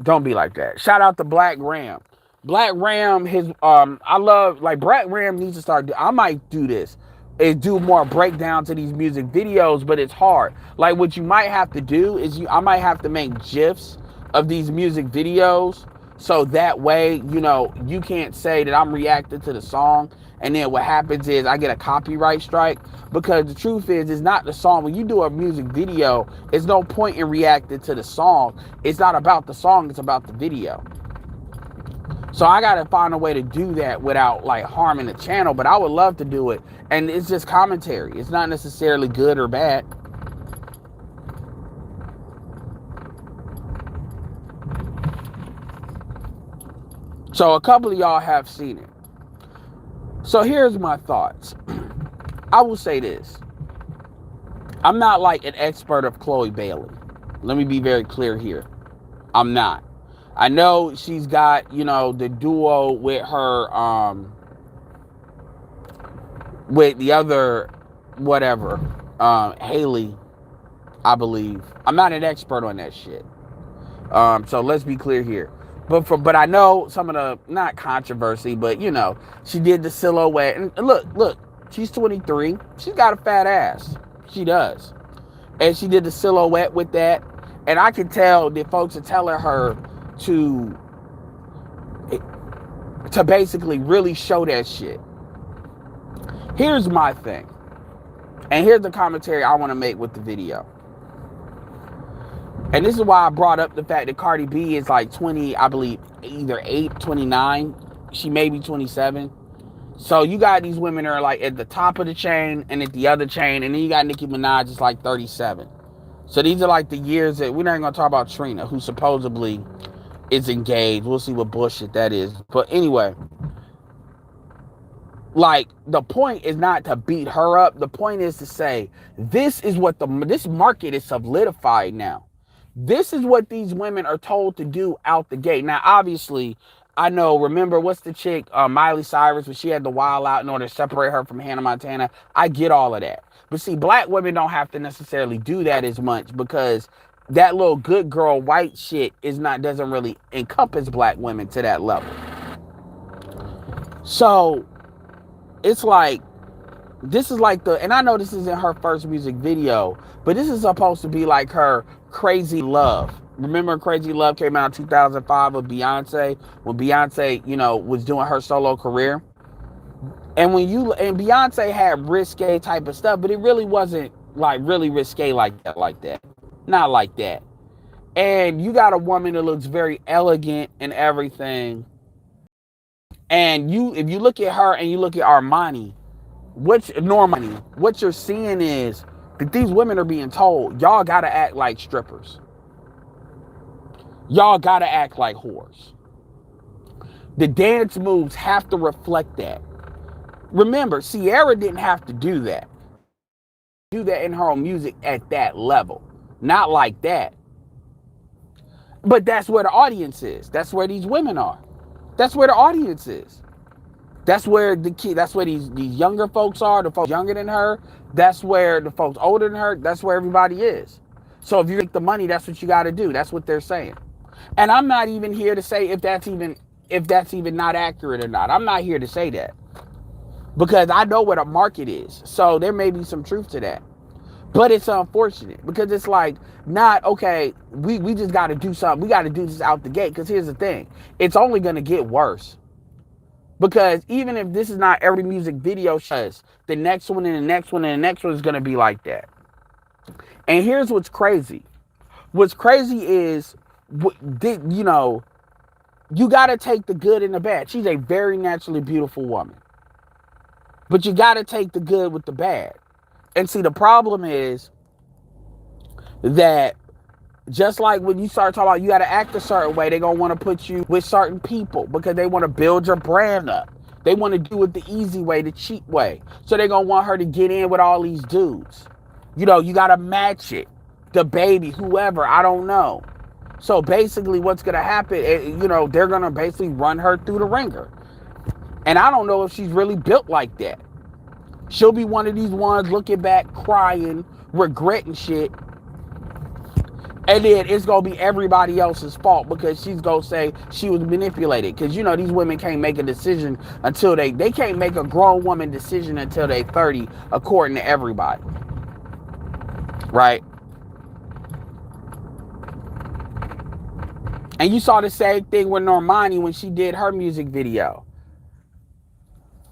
Don't be like that. Shout out to Black Ram. Black Ram, I love, like, Black Ram needs to start, I might do this, is do more breakdown to these music videos, but it's hard. Like, what you might have to do is I might have to make GIFs of these music videos, so that way, you know, you can't say that I'm reacting to the song, and then what happens is I get a copyright strike, because the truth is, it's not the song. When you do a music video, there's no point in reacting to the song. It's not about the song, it's about the video. So I gotta find a way to do that without like harming the channel, but I would love to do it. And it's just commentary. It's not necessarily good or bad. So a couple of y'all have seen it. So here's my thoughts. I will say this. I'm not like an expert of Chloe Bailey. Let me be very clear here. I'm not. I know she's got, you know, the duo with her, with the other, whatever, Haley, I believe. I'm not an expert on that shit. So let's be clear here. But I know some of the, not controversy, but, you know, she did the silhouette. And look, she's 23. She's got a fat ass. She does. And she did the silhouette with that. And I can tell that folks are telling her to basically really show that shit. Here's my thing. And here's the commentary I want to make with the video. And this is why I brought up the fact that Cardi B is like 20, I believe, either 29. She may be 27. So you got these women that are like at the top of the chain and at the other chain. And then you got Nicki Minaj is like 37. So these are like the years that, we're not going to talk about Trina, who supposedly is engaged. We'll see what bullshit that is. But anyway, like, the point is not to beat her up. The point is to say, this is what this market is solidified now. This is what these women are told to do out the gate. Now, obviously, I know, remember, what's the chick, Miley Cyrus, when she had to wild out in order to separate her from Hannah Montana? I get all of that. But see, black women don't have to necessarily do that as much, because that little good girl white shit doesn't really encompass black women to that level. So it's like, this is like and I know this isn't her first music video, but this is supposed to be like her Crazy Love. Remember Crazy Love came out in 2005 with Beyonce, when Beyonce, was doing her solo career. And Beyonce had risque type of stuff, but it really wasn't like really risque like that. Not like that. And you got a woman that looks very elegant and everything. And if you look at her and you look at Armani, what you're seeing is that these women are being told, y'all gotta act like strippers. Y'all gotta act like whores. The dance moves have to reflect that. Remember, Ciara didn't have to do that. Do that in her own music at that level. Not like that. But that's where the audience is. That's where these women are. That's where the audience is. That's where these younger folks are, the folks younger than her. That's where the folks older than her, that's where everybody is. So if you make the money, that's what you got to do. That's what they're saying. And I'm not even here to say if that's even not accurate or not. I'm not here to say that, because I know what a market is. So there may be some truth to that. But it's unfortunate, because it's like, not, okay, we just got to do something. We got to do this out the gate, because here's the thing. It's only going to get worse. Because even if this is not every music video shows, the next one and the next one and the next one is going to be like that. And here's what's crazy. What's crazy is, you got to take the good and the bad. She's a very naturally beautiful woman. But you got to take the good with the bad. And see, the problem is that just like when you start talking about you got to act a certain way, they're going to want to put you with certain people because they want to build your brand up. They want to do it the easy way, the cheap way. So they're going to want her to get in with all these dudes. You got to match it. The baby, whoever, I don't know. So basically what's going to happen, they're going to basically run her through the ringer. And I don't know if she's really built like that. She'll be one of these ones looking back, crying, regretting shit. And then it's going to be everybody else's fault because she's going to say she was manipulated. Because, these women can't make a decision until they can't make a grown woman decision until they're 30, according to everybody. Right? And you saw the same thing with Normani when she did her music video.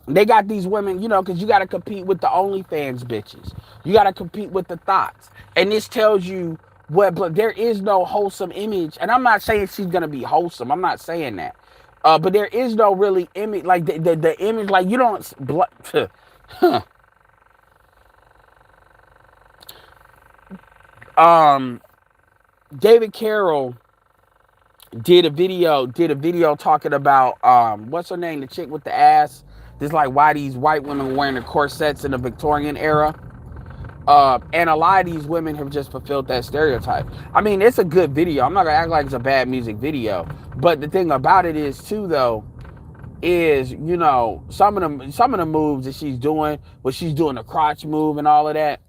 They got these women, because you got to compete with the OnlyFans bitches. You got to compete with the thoughts. And this tells you but there is no wholesome image. And I'm not saying she's going to be wholesome. I'm not saying that. But there is no really image, like the image, like you don't, David Carroll did a video talking about, what's her name? The chick with the ass. This like why these white women were wearing the corsets in the Victorian era. And a lot of these women have just fulfilled that stereotype. I mean, it's a good video. I'm not gonna act like it's a bad music video. But the thing about it is too, though, is some of the moves that she's doing, the crotch move and all of that.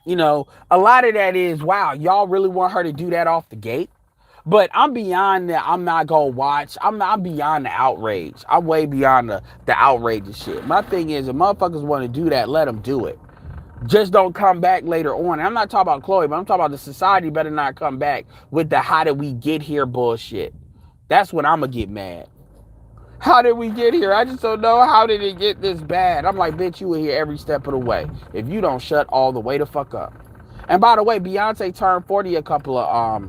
A lot of that is, wow, y'all really want her to do that off the gate? But I'm beyond that. I'm not going to watch. I'm beyond the outrage. I'm way beyond the outrageous shit. My thing is, if motherfuckers want to do that, let them do it. Just don't come back later on. And I'm not talking about Chloe, but I'm talking about the society better not come back with the how did we get here bullshit. That's when I'm going to get mad. How did we get here? I just don't know. How did it get this bad? I'm like, bitch, you were here every step of the way. If you don't shut all the way the fuck up. And by the way, Beyonce turned 40 a couple of,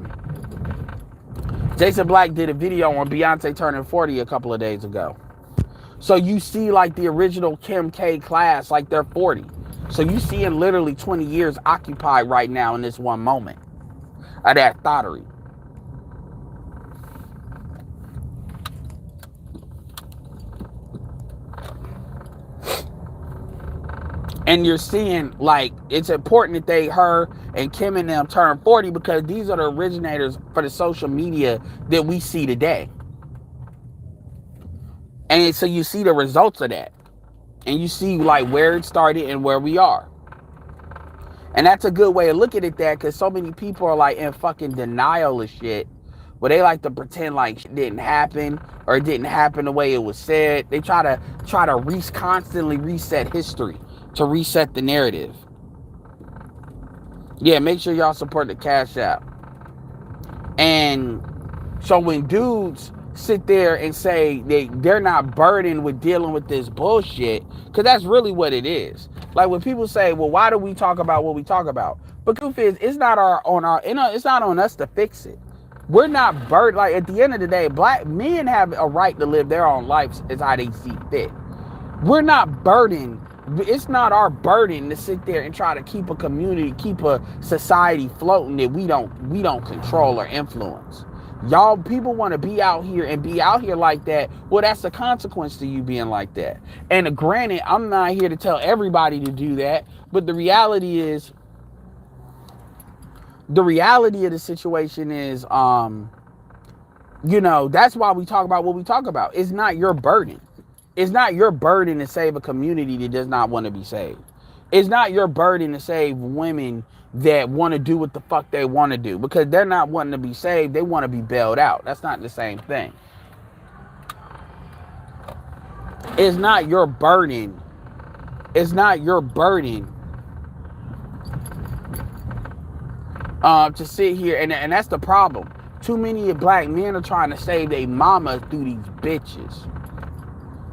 Jason Black did a video on Beyonce turning 40 a couple of days ago. So you see like the original Kim K class, like they're 40. So you see in literally 20 years occupied right now in this one moment of that thottery. And you're seeing, like, it's important that her and Kim and them turn 40, because these are the originators for the social media that we see today. And so you see the results of that. And you see, like, where it started and where we are. And that's a good way of looking at that, because so many people are, like, in fucking denial of shit, where they like to pretend like shit didn't happen, or it didn't happen the way it was said. They try to constantly reset history, to reset the narrative. Yeah, make sure y'all support the Cash App. And so when dudes sit there and say they're not burdened with dealing with this bullshit, because that's really what it is. Like, when people say, well, why do we talk about what we talk about? But the truth is, it's not it's not on us to fix it. We're not burdened. Like, at the end of the day, black men have a right to live their own lives as how they see fit. We're not burdened. It's not our burden to sit there and try to keep a community, keep a society floating that we don't control or influence. Y'all, people want to be out here like that. Well, that's the consequence to you being like that. And granted, I'm not here to tell everybody to do that, but the reality of the situation is, that's why we talk about what we talk about. It's not your burden. It's not your burden to save a community that does not want to be saved. It's not your burden to save women that want to do what the fuck they want to do, because they're not wanting to be saved. They want to be bailed out. That's not the same thing. It's not your burden. It's not your burden to sit here, and that's the problem. Too many black men are trying to save their mama through these bitches.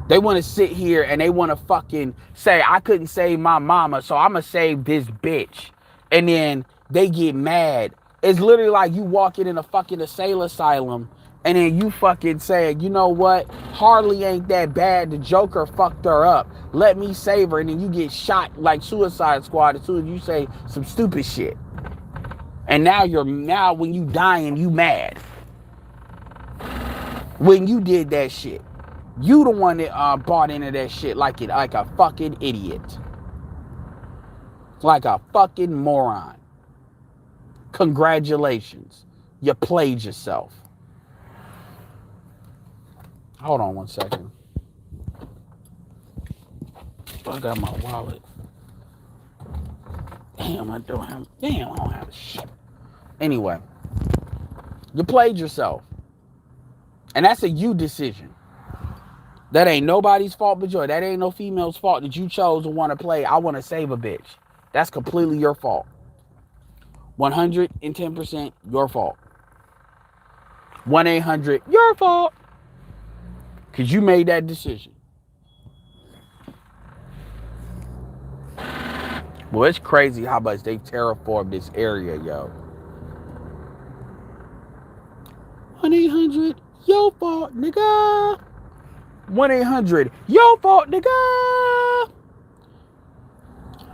They want to sit here and they want to fucking say, I couldn't save my mama, so I'm going to save this bitch. And then they get mad. It's literally like you walking in a fucking asylum and then you fucking say, you know what? Harley ain't that bad. The Joker fucked her up. Let me save her. And then you get shot like Suicide Squad as soon as you say some stupid shit. And now when you dying, you mad. When you did that shit. You the one that bought into that shit like a fucking idiot. Like a fucking moron. Congratulations. You played yourself. Hold on one second. I got my wallet. Damn, I don't have shit. Anyway. You played yourself. And that's a you decision. That ain't nobody's fault but yours. That ain't no female's fault that you chose to want to play, I want to save a bitch. That's completely your fault. 110% your fault. 1-800, your fault. Because you made that decision. Well, it's crazy how much they terraformed this area, yo. 1-800, your fault, nigga. 1-800, your fault, nigga.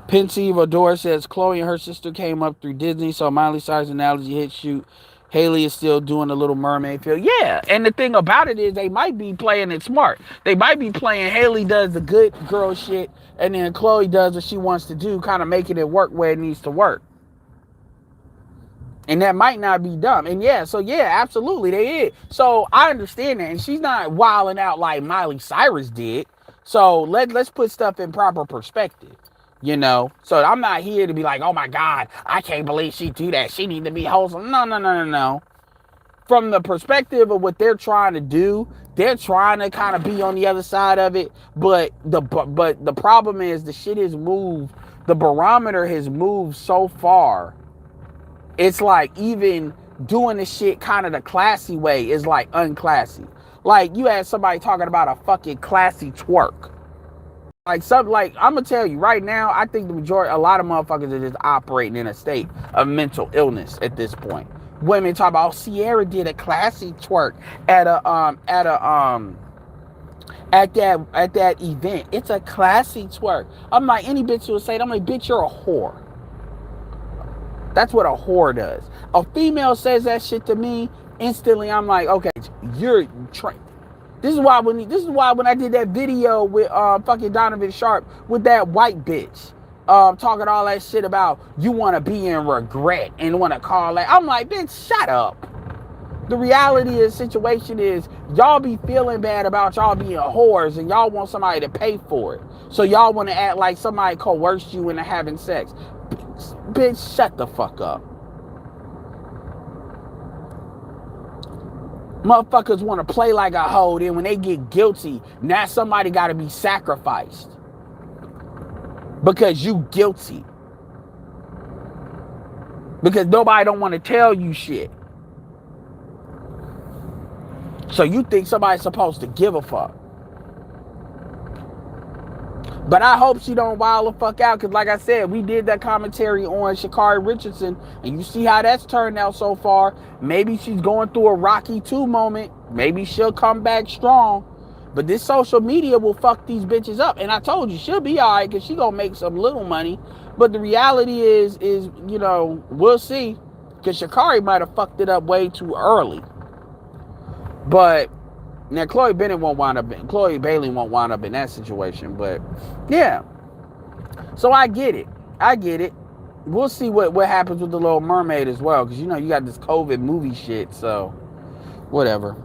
Pensive Adore says Chloe and her sister came up through Disney, so Miley Cyrus analogy hit shoot. Haley is still doing the Little Mermaid feel. Yeah, and the thing about it is they might be playing it smart. They might be playing Haley does the good girl shit, and then Chloe does what she wants to do, kind of making it work where it needs to work. And that might not be dumb. And yeah, absolutely, they is. So I understand that. And she's not wilding out like Miley Cyrus did. So let's put stuff in proper perspective. So I'm not here to be like, oh my God, I can't believe she do that. She need to be wholesome. No. From the perspective of what they're trying to do, they're trying to kind of be on the other side of it. But the problem is the shit has moved. The barometer has moved so far. It's like even doing the shit kind of the classy way is like unclassy. Like you had somebody talking about a fucking classy twerk. I'm gonna tell you right now, I think a lot of motherfuckers are just operating in a state of mental illness at this point. Women talk about, Sierra did a classy twerk at that event. It's a classy twerk. I'm like, any bitch will say it. I'm like, bitch, you're a whore. That's what a whore does. A female says that shit to me, instantly I'm like, okay, you're trained. This is why when I did that video with fucking Donovan Sharp with that white bitch, talking all that shit about you want to be in regret and want to call that. I'm like, bitch, shut up. The reality of the situation is y'all be feeling bad about y'all being whores and y'all want somebody to pay for it. So y'all want to act like somebody coerced you into having sex. Bitch, shut the fuck up. Motherfuckers want to play like a hoe, then when they get guilty, now somebody got to be sacrificed. Because you guilty. Because nobody don't want to tell you shit. So you think somebody's supposed to give a fuck. But I hope she don't wild the fuck out, because like I said, we did that commentary on Sha'Carri Richardson, and you see how that's turned out so far. Maybe she's going through a Rocky 2 moment. Maybe she'll come back strong. But this social media will fuck these bitches up. And I told you, she'll be all right, because she gonna make some little money. But the reality is you know, we'll see. Because Sha'Carri might have fucked it up way too early. But now Chloe Bailey won't wind up in that situation. But yeah. So I get it. We'll see what happens with the Little Mermaid as well. Because you know you got this COVID movie shit. So whatever.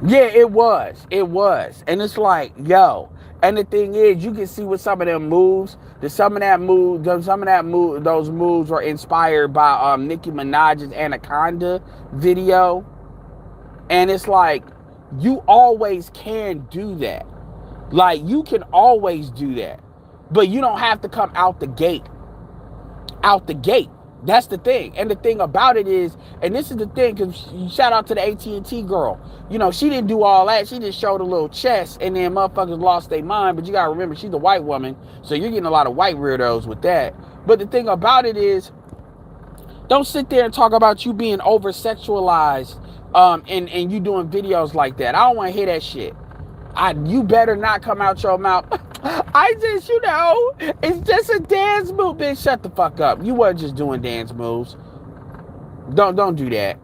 Yeah, it was. And it's like, yo. And the thing is, you can see with some of them moves, those moves were inspired by Nicki Minaj's Anaconda video. And it's like, you always can do that. Like, you can always do that. But you don't have to come out the gate. That's the thing. And the thing about it is, and this is the thing, because shout out to the AT&T girl. You know, she didn't do all that. She just showed a little chest, and then motherfuckers lost their mind. But you got to remember, she's a white woman, so you're getting a lot of white weirdos with that. But the thing about it is, don't sit there and talk about you being over-sexualized and you doing videos like that. I don't want to hear that shit. You better not come out your mouth. I just, you know, it's just a dance move. Bitch, shut the fuck up. You weren't just doing dance moves. Don't do that.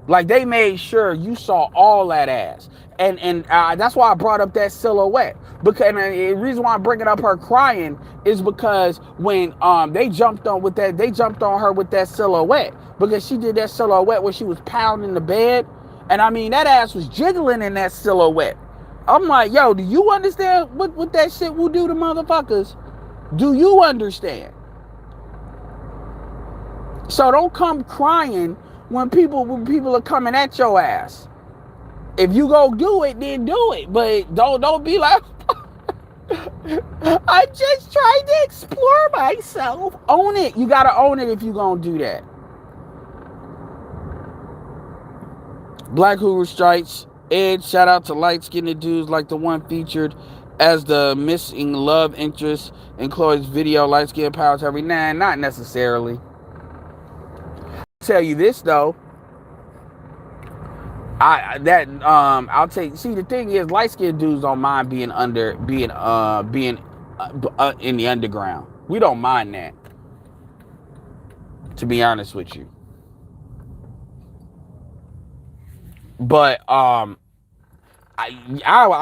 Like, they made sure you saw all that ass. And that's why I brought up that silhouette. Because the reason why I'm bringing up her crying is because when they jumped on her with that silhouette. Because she did that silhouette where she was pounding the bed. And I mean, that ass was jiggling in that silhouette. I'm like, yo, do you understand what that shit will do to motherfuckers? Do you understand? So don't come crying when people are coming at your ass. If you go do it, then do it. But don't be like, I'm just trying to explore myself. Own it. You gotta own it if you gonna do that. Black Hoover Strikes. Ed, shout out to light-skinned dudes like the one featured as the missing love interest in Chloe's video, Light Skin Powers Every. Nah, not necessarily. I'll tell you this though. I'll take. See, the thing is, light-skinned dudes don't mind being in the underground. We don't mind that. To be honest with you. But I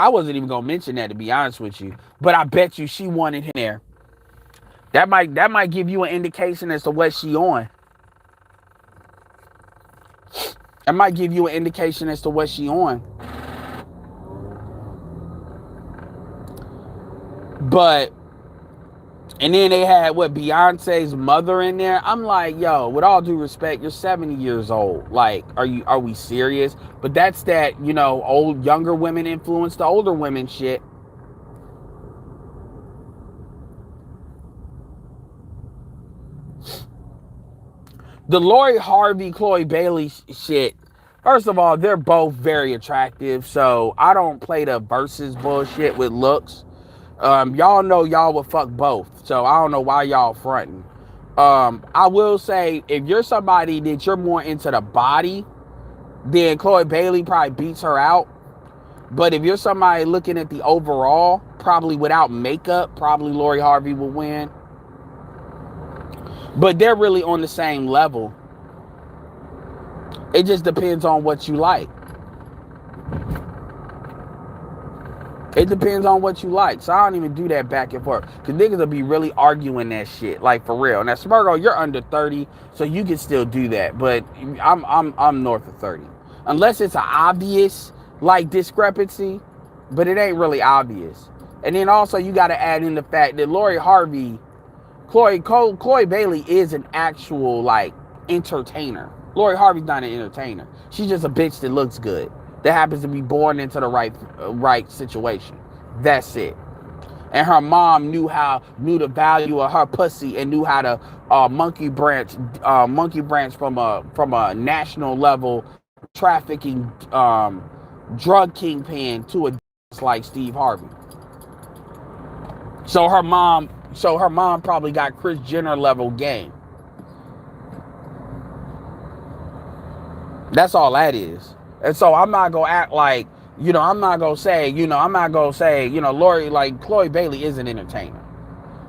wasn't even gonna mention that, to be honest with you. But I bet you she wanted him there. That might give you an indication as to what she on. That might give you an indication as to what she on. But and then they had Beyonce's mother in there. I'm like, yo, with all due respect, you're 70 years old. Like, are we serious? But that's that, you know, younger women influence the older women shit. The Lori Harvey, Chloe Bailey shit. First of all, they're both very attractive, so I don't play the versus bullshit with looks. Y'all know y'all would fuck both, so I don't know why y'all fronting. I will say, if you're somebody that you're more into the body, then Chloe Bailey probably beats her out. But if you're somebody looking at the overall, probably without makeup, probably Lori Harvey will win. but they're really on the same level. It just depends on what you like. It depends on what you like. So I don't even do that back and forth. Because niggas will be really arguing that shit. Like, for real. Now, Smurgo, you're under 30, so you can still do that. But I'm north of 30. Unless it's an obvious, like, discrepancy. But it ain't really obvious. And then also, you got to add in the fact that Lori Harvey, Chloe Bailey is an actual, like, entertainer. Lori Harvey's not an entertainer. She's just a bitch that looks good, that happens to be born into the right situation. That's it. And her mom knew the value of her pussy and knew how to monkey branch from a national level trafficking drug kingpin to a like Steve Harvey. So her mom probably got Kris Jenner level game. That's all that is. And so I'm not gonna act like, I'm not gonna say, Lori, like, Chloe Bailey is an entertainer.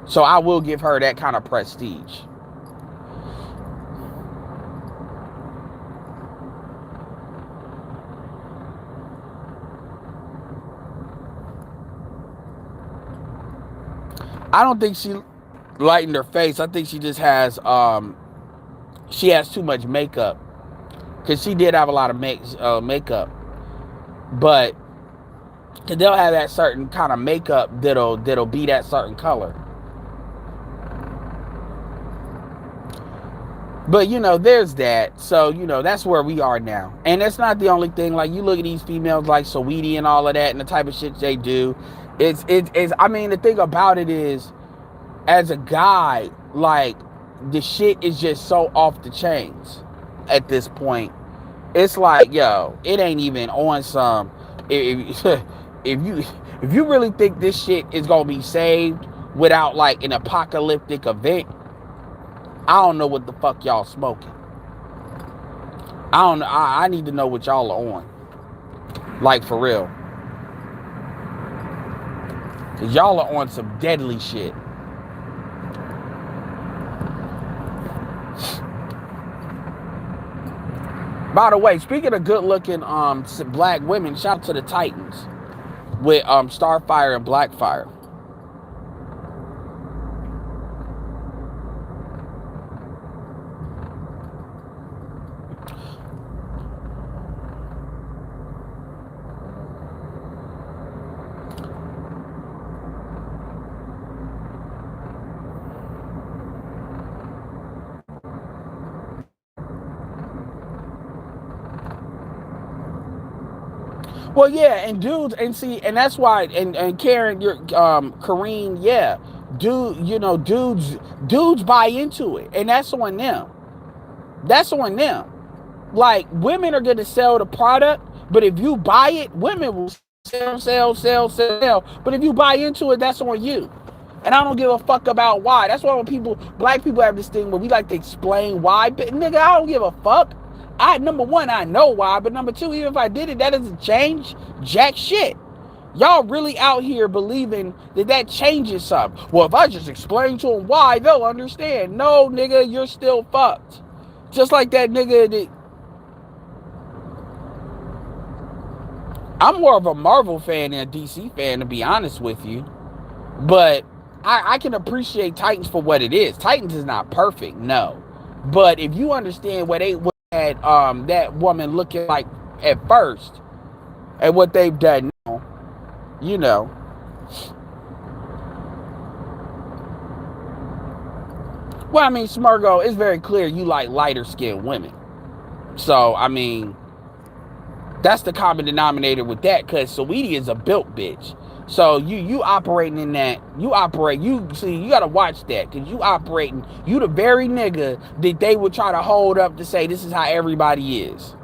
So I will give her that kind of prestige. I don't think she lightened her face. I think she just has too much makeup. Because she did have a lot of makeup. But they'll have that certain kind of makeup that'll be that certain color. But, there's that. So, that's where we are now. And that's not the only thing. Like, you look at these females like Saweetie and all of that and the type of shit they do. I mean, the thing about it is, as a guy, like, the shit is just so off the chains at this point. It's like, yo, it ain't even on some. If you really think this shit is gonna be saved without, like, an apocalyptic event, I don't know what the fuck y'all smoking. I don't know. I need to know what y'all are on. Like, for real. Cause y'all are on some deadly shit. By the way, speaking of good-looking black women, shout out to the Titans with Starfire and Blackfire. Well, yeah, and dudes, and see, and that's why, and Karen, you're, Kareem, yeah, dudes buy into it, and that's on them. That's on them. Like, women are gonna sell the product, but if you buy it, women will sell. But if you buy into it, that's on you. And I don't give a fuck about why. That's why when black people have this thing where we like to explain why. But nigga, I don't give a fuck. Number one, I know why, but number two, even if I did it, that doesn't change jack shit. Y'all really out here believing that changes something. Well, if I just explain to them why, they'll understand. No, nigga, you're still fucked. Just like that nigga that... I'm more of a Marvel fan than a DC fan, to be honest with you. But I can appreciate Titans for what it is. Titans is not perfect, no. But if you understand what had that woman looking like at first and what they've done now, Well, I mean, Smurgo, it's very clear you like lighter skinned women. So, I mean, that's the common denominator with that, because Saweetie is a built bitch. So you operating in that, you gotta watch that, because you the very nigga that they would try to hold up to say this is how everybody is.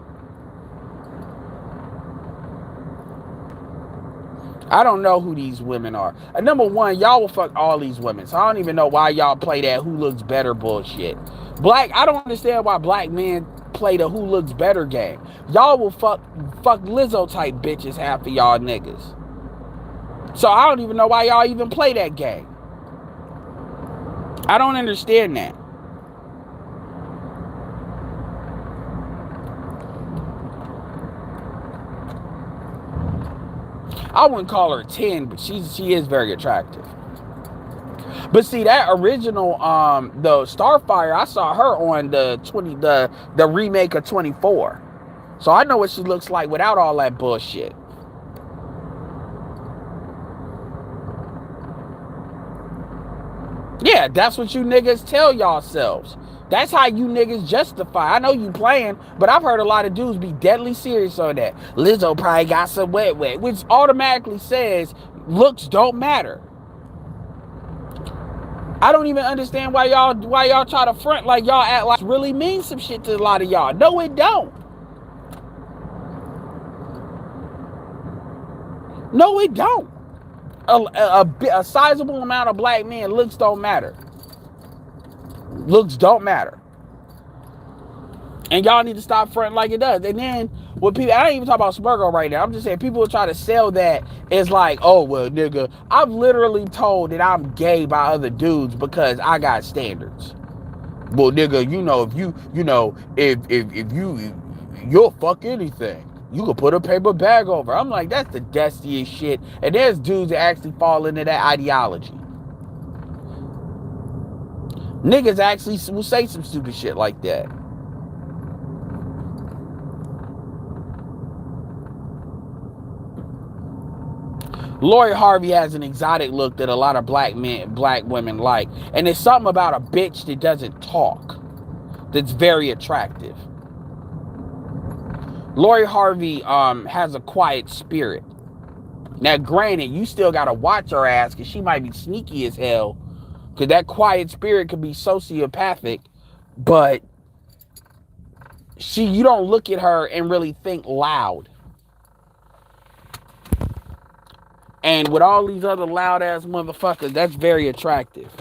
I don't know who these women are. And number one, y'all will fuck all these women. So I don't even know why y'all play that who looks better bullshit. I don't understand why black men play the who looks better game. Y'all will fuck Lizzo type bitches, half of y'all niggas. So I don't even know why y'all even play that game. I don't understand that. I wouldn't call her 10, but she is very attractive. But see that original the Starfire, I saw her on the remake of 24. So I know what she looks like without all that bullshit. Yeah, that's what you niggas tell yourselves. That's how you niggas justify. I know you playing, but I've heard a lot of dudes be deadly serious on that. Lizzo probably got some wet, which automatically says looks don't matter. I don't even understand why y'all try to front like y'all act like really mean some shit to a lot of y'all. No, it don't. No, it don't. A sizable amount of black men looks don't matter. Looks don't matter. And y'all need to stop fronting like it does. And then what people, I ain't even talking about Smurgo right now. I'm just saying people will try to sell that as like, oh well, nigga, I've literally told that I'm gay by other dudes because I got standards. Well, nigga, if you'll fuck anything. You could put a paper bag over. I'm like, that's the dustiest shit. And there's dudes that actually fall into that ideology. Niggas actually will say some stupid shit like that. Lori Harvey has an exotic look that a lot of black women like. And there's something about a bitch that doesn't talk that's very attractive. Lori Harvey has a quiet spirit. Now, granted, you still gotta watch her ass because she might be sneaky as hell. Because that quiet spirit could be sociopathic, but you don't look at her and really think loud. And with all these other loud ass motherfuckers, that's very attractive.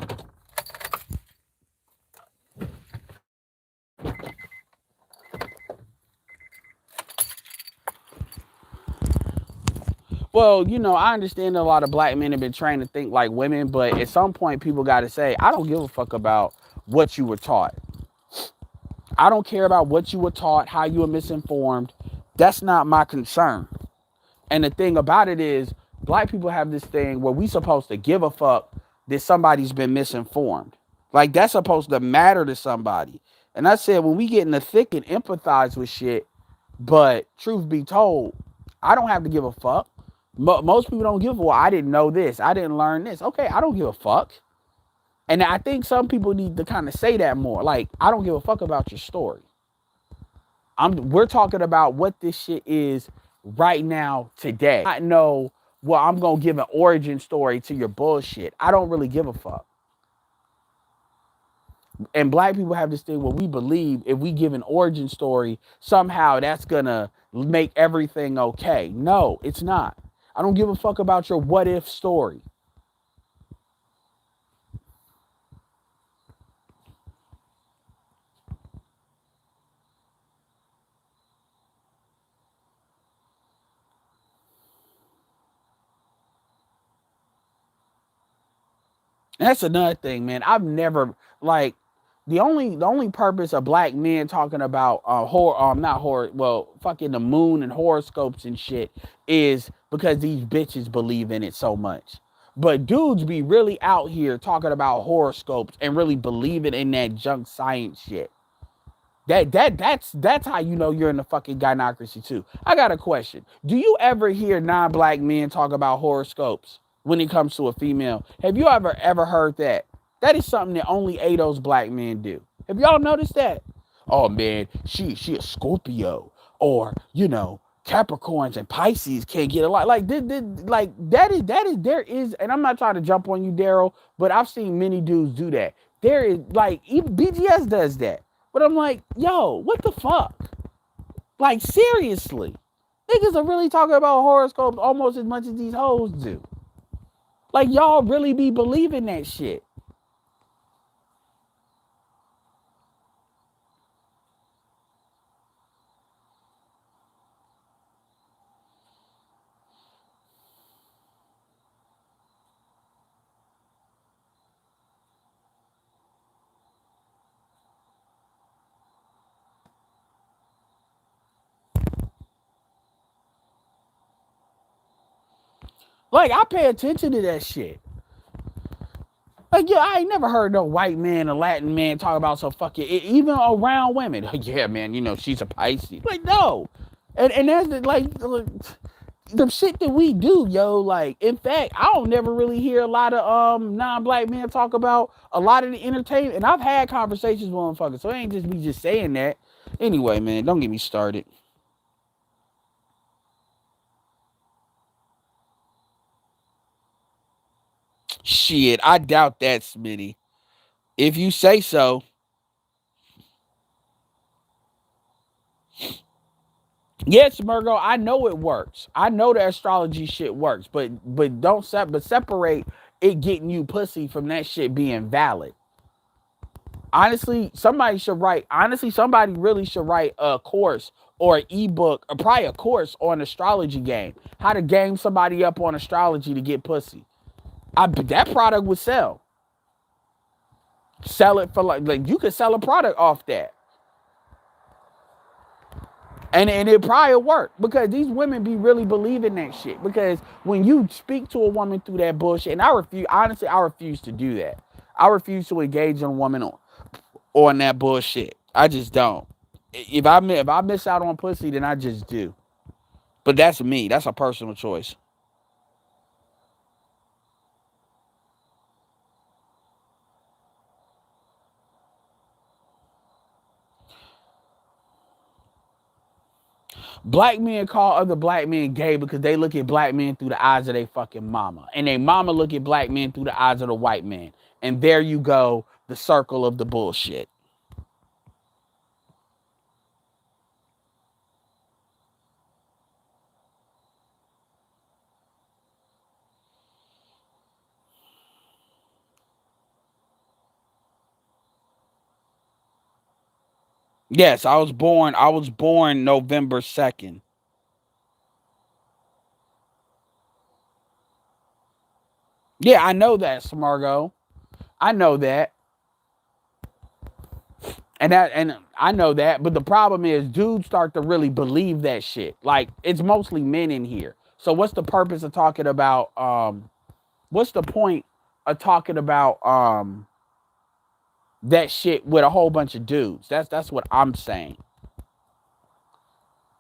Well, I understand that a lot of black men have been trained to think like women, but at some point, people got to say, I don't give a fuck about what you were taught. I don't care about what you were taught, how you were misinformed. That's not my concern. And the thing about it is, black people have this thing where we supposed to give a fuck that somebody's been misinformed. Like, that's supposed to matter to somebody. And I said, when we get in the thick and empathize with shit, but truth be told, I don't have to give a fuck. Most people don't give a fuck. Well, I didn't know this. I didn't learn this. Okay, I don't give a fuck. And I think some people need to kind of say that more. Like, I don't give a fuck about your story. We're talking about what this shit is right now, today. I know, well, I'm going to give an origin story to your bullshit. I don't really give a fuck. And black people have this thing where we believe if we give an origin story, somehow that's going to make everything okay. No, it's not. I don't give a fuck about your what if story. And that's another thing, man. I've never like the only purpose of black men talking about horror not horror, well, fucking the moon and horoscopes and shit is because these bitches believe in it so much. But dudes be really out here talking about horoscopes and really believing in that junk science shit. That's how you know you're in the fucking gynocracy too. I got a question. Do you ever hear non-black men talk about horoscopes when it comes to a female? Have you ever heard that? That is something that only ADOS black men do. Have y'all noticed that? Oh man, she a Scorpio, or Capricorns and Pisces can't get along. Like like that is there is, and I'm not trying to jump on you, Daryl, but I've seen many dudes do that. There is like even BGS does that. But I'm like, yo, what the fuck? Like, seriously. Niggas are really talking about horoscopes almost as much as these hoes do. Like, y'all really be believing that shit. Like, I pay attention to that shit. Like, yeah, I ain't never heard no white man or Latin man talk about some fucking, even around women. Like, yeah, man, she's a Pisces. Like, no. And that's the shit that we do, yo. Like, in fact, I don't never really hear a lot of non-black men talk about a lot of the entertainment. And I've had conversations with motherfuckers, so it ain't just me just saying that. Anyway, man, don't get me started. Shit, I doubt that, Smitty. If you say so. Yes, Murgo, I know it works. I know the astrology shit works, but don't separate it getting you pussy from that shit being valid. Honestly, somebody really should write a course or an ebook, or probably a course on astrology game. How to game somebody up on astrology to get pussy. That product would sell. Sell it for like you could sell a product off that. And it probably work because these women be really believing that shit. Because when you speak to a woman through that bullshit, and I refuse to do that. I refuse to engage a woman on that bullshit. I just don't. If I miss out on pussy, then I just do. But that's me. That's a personal choice. Black men call other black men gay because they look at black men through the eyes of their fucking mama. And they mama look at black men through the eyes of the white man. And there you go, the circle of the bullshit. Yes, I was born November 2nd. Yeah, I know that, Smargo. I know that. And I know that, but the problem is dudes start to really believe that shit. Like, it's mostly men in here. So what's the purpose of talking about what's the point of talking about that shit with a whole bunch of dudes? That's what I'm saying.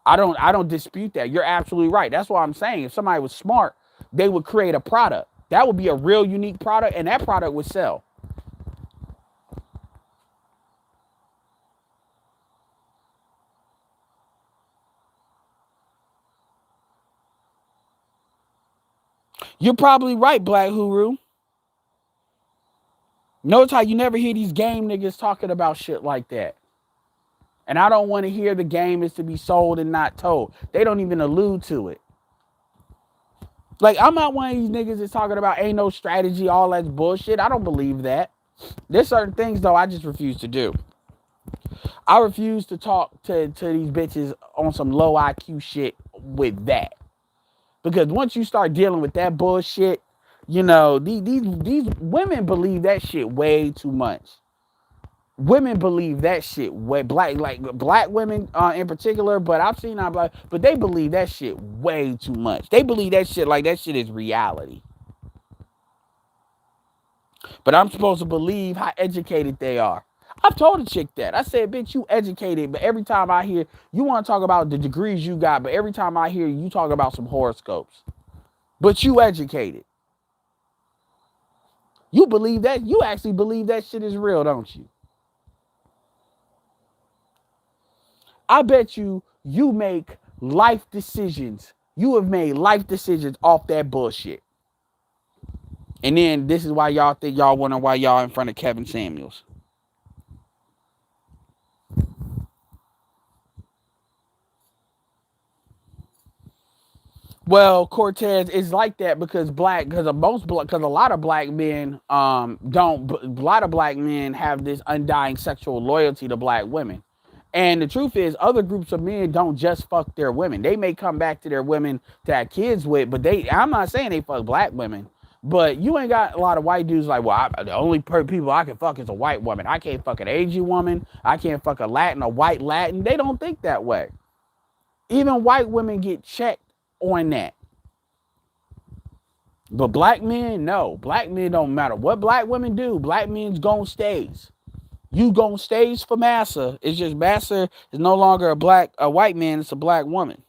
I don't dispute that. You're absolutely right. That's what I'm saying. If somebody was smart, they would create a product. That would be a real unique product, and that product would sell. You're probably right, Black Huru. Notice how you never hear these game niggas talking about shit like that. And I don't want to hear the game is to be sold and not told. They don't even allude to it. Like, I'm not one of these niggas that's talking about ain't no strategy, all that's bullshit. I don't believe that. There's certain things, though, I just refuse to do. I refuse to talk to these bitches on some low IQ shit with that. Because once you start dealing with that bullshit, these women believe that shit way too much. Women believe that shit way black women in particular, but I've seen black, but they believe that shit way too much. They believe that shit like that shit is reality. But I'm supposed to believe how educated they are. I've told a chick that. I said, bitch, you educated, but every time I hear you want to talk about the degrees you got, but every time I hear you talk about some horoscopes. But you educated. You believe that? You actually believe that shit is real, don't you? I bet you make life decisions. You have made life decisions off that bullshit. And then this is why y'all think y'all wonder why y'all in front of Kevin Samuels. Well, Cortez is like that because a lot of black men don't a lot of black men have this undying sexual loyalty to black women. And the truth is, other groups of men don't just fuck their women. They may come back to their women to have kids with, but I'm not saying they fuck black women, but you ain't got a lot of white dudes like, well, the only people I can fuck is a white woman. I can't fuck an Asian woman. I can't fuck a white Latin. They don't think that way. Even white women get checked on that. But black men, no. Black men don't matter what black women do. Black men's gon' stays. You gon' stays for massa. It's just massa is no longer a white man. It's a black woman.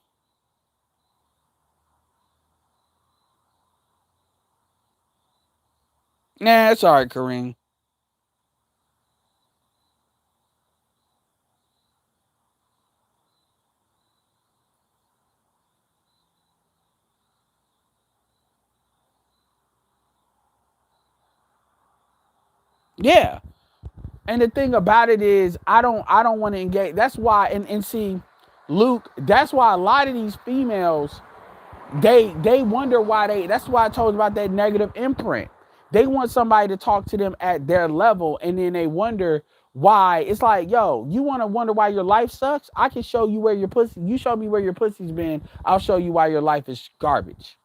Nah, it's all right, Kareem. Yeah. And the thing about it is, I don't want to engage. That's why, and see, Luke. That's why a lot of these females, they wonder why they. That's why I told you about that negative imprint. They want somebody to talk to them at their level, and then they wonder why. It's like, yo, you want to wonder why your life sucks? I can show you where your pussy. You show me where your pussy's been. I'll show you why your life is garbage.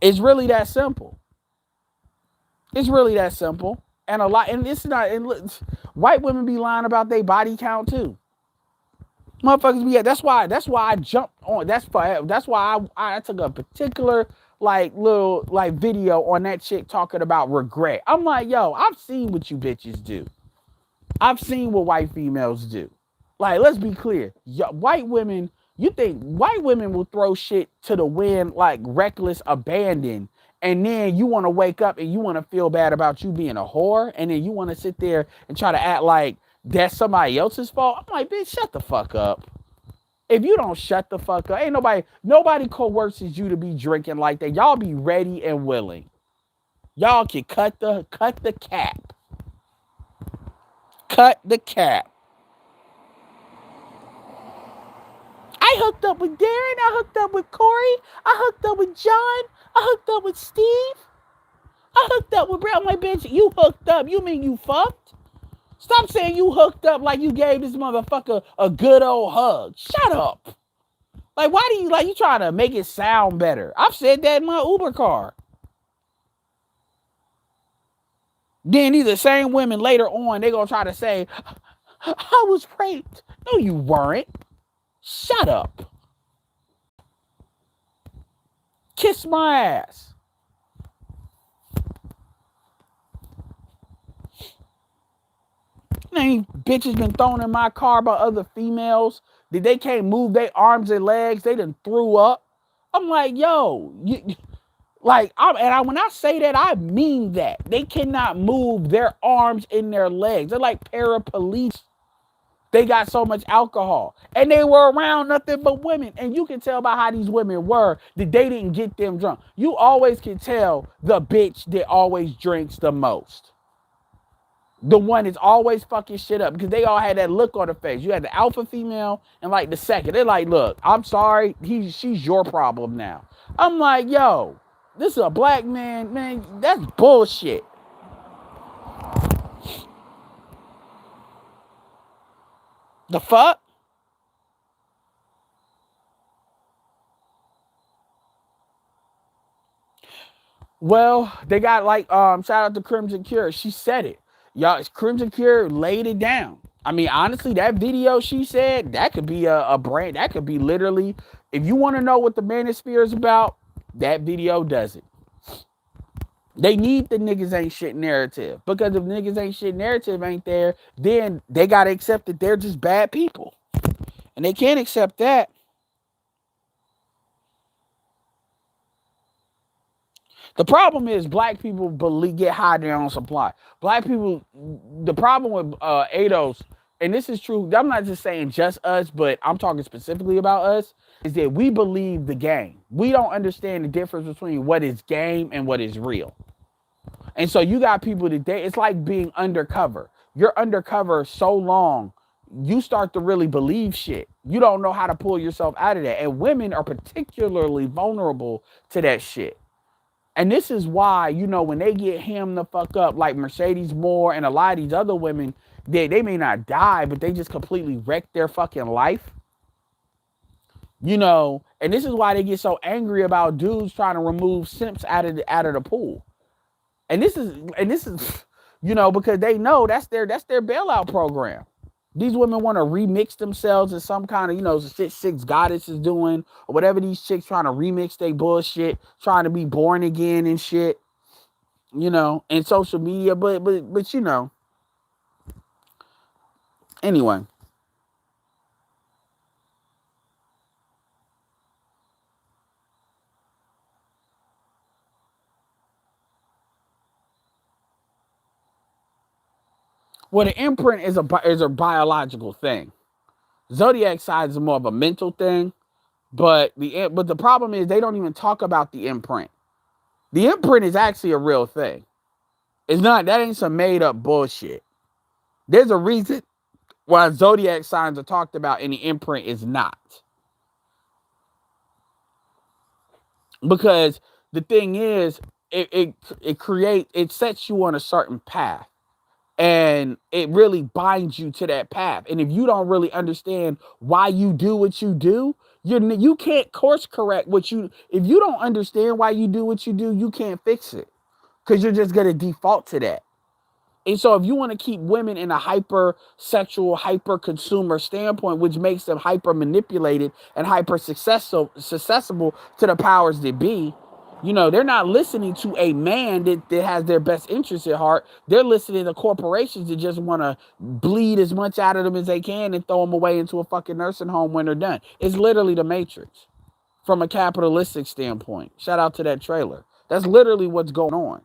It's really that simple. It's really that simple. And a lot, and it's not. And look, white women be lying about their body count too. Motherfuckers be. That's why I jumped on. That's why I took a particular like little like video on that chick talking about regret. I'm like, yo, I've seen what you bitches do. I've seen what white females do. Like, let's be clear. White women, you think white women will throw shit to the wind like reckless abandon, and then you want to wake up and you want to feel bad about you being a whore, and then you want to sit there and try to act like that's somebody else's fault. I'm like, bitch, shut the fuck up. If you don't shut the fuck up, ain't nobody coerces you to be drinking like that. Y'all be ready and willing. Y'all can cut the cap. Cut the cap. I hooked up with Darren. I hooked up with Corey. I hooked up with John. I hooked up with Steve. I hooked up with Brad. I'm like, bitch, you hooked up. You mean you fucked? Stop saying you hooked up like you gave this motherfucker a good old hug. Shut up. Like, why do you trying to make it sound better? I've said that in my Uber car. Then these the same women later on, they gonna try to say, I was raped. No, you weren't. Shut up. Kiss my ass. Ain't bitches been thrown in my car by other females that they can't move their arms and legs. They done threw up. I'm like, yo, when I say that, I mean that. They cannot move their arms and their legs. They're like paraplegic. They got so much alcohol. And they were around nothing but women. And you can tell by how these women were that they didn't get them drunk. You always can tell the bitch that always drinks the most. The one that's always fucking shit up, because they all had that look on their face. You had the alpha female and like the second. They're like, look, I'm sorry. She's your problem now. I'm like, yo, this is a black man. Man, that's bullshit. The fuck? Well, they got like shout out to Crimson Cure. She said it. Y'all, Crimson Cure laid it down. I mean, honestly, that video she said, that could be a brand. That could be literally, if you want to know what the manosphere is about, that video does it. They need the niggas ain't shit narrative. Because if niggas ain't shit narrative ain't there, then they gotta accept that they're just bad people. And they can't accept that. The problem is black people get high their own supply. Black people, the problem with ADOS, and this is true, I'm not just saying just us, but I'm talking specifically about us, is that we believe the game. We don't understand the difference between what is game and what is real. And so you got people that it's like being undercover. You're undercover so long, you start to really believe shit. You don't know how to pull yourself out of that. And women are particularly vulnerable to that shit. And this is why, when they get hemmed the fuck up, like Mercedes Moore and a lot of these other women, they may not die, but they just completely wreck their fucking life. And this is why they get so angry about dudes trying to remove simps out of the pool. And this is, because they know that's their bailout program. These women want to remix themselves in some kind of, the shit six goddess is doing, or whatever these chicks trying to remix they bullshit, trying to be born again and shit, and social media. But anyway. Well, the imprint is a biological thing. Zodiac sign is more of a mental thing, but the problem is they don't even talk about the imprint. The imprint is actually a real thing. It's not, that ain't some made up bullshit. There's a reason why zodiac signs are talked about and the imprint is not. Because the thing is, it sets you on a certain path. And it really binds you to that path. And if you don't really understand why you do what you do, you can't course correct if you don't understand why you do what you do, you can't fix it, because you're just going to default to that. And so if you want to keep women in a hyper sexual, hyper consumer standpoint, which makes them hyper manipulated and hyper susceptible to the powers that be, they're not listening to a man that has their best interests at heart. They're listening to corporations that just want to bleed as much out of them as they can and throw them away into a fucking nursing home when they're done. It's literally the Matrix from a capitalistic standpoint. Shout out to that trailer. That's literally what's going on.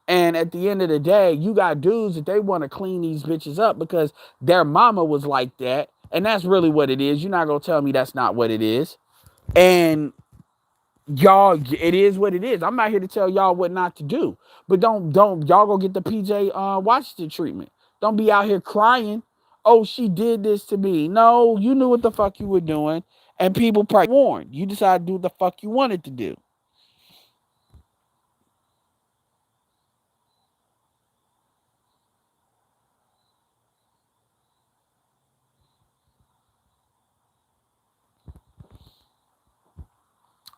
And at the end of the day, you got dudes that they want to clean these bitches up because their mama was like that. And that's really what it is. You're not going to tell me that's not what it is. And y'all, it is what it is. I'm not here to tell y'all what not to do. But don't y'all go get the PJ Washington treatment. Don't be out here crying, oh, she did this to me. No, you knew what the fuck you were doing. And people probably warned. You decided to do what the fuck you wanted to do.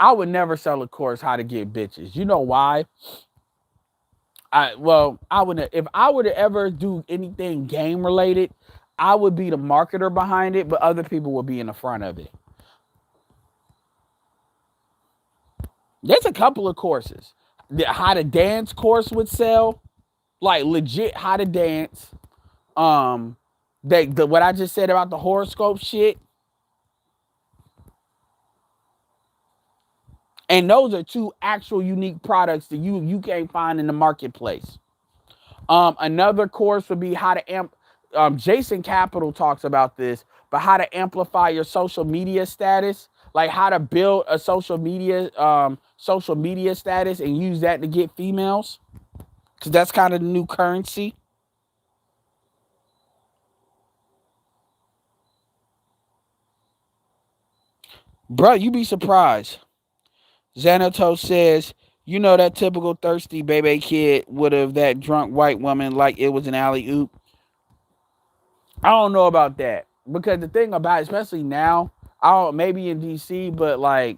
I would never sell a course how to get bitches. You know why? I wouldn't. If I were to ever do anything game related, I would be the marketer behind it, but other people would be in the front of it. There's a couple of courses. The how to dance course would sell, like legit how to dance. What I just said about the horoscope shit, and those are two actual unique products that you can't find in the marketplace. Another course would be how to Jason Capital talks about this, but how to amplify your social media status, like how to build a social media status and use that to get females, because that's kind of the new currency. Bro, you be surprised. Xanatos says, that typical thirsty baby kid would have that drunk white woman like it was an alley oop. I don't know about that, because the thing about it, especially now, I don't, maybe in DC, but like,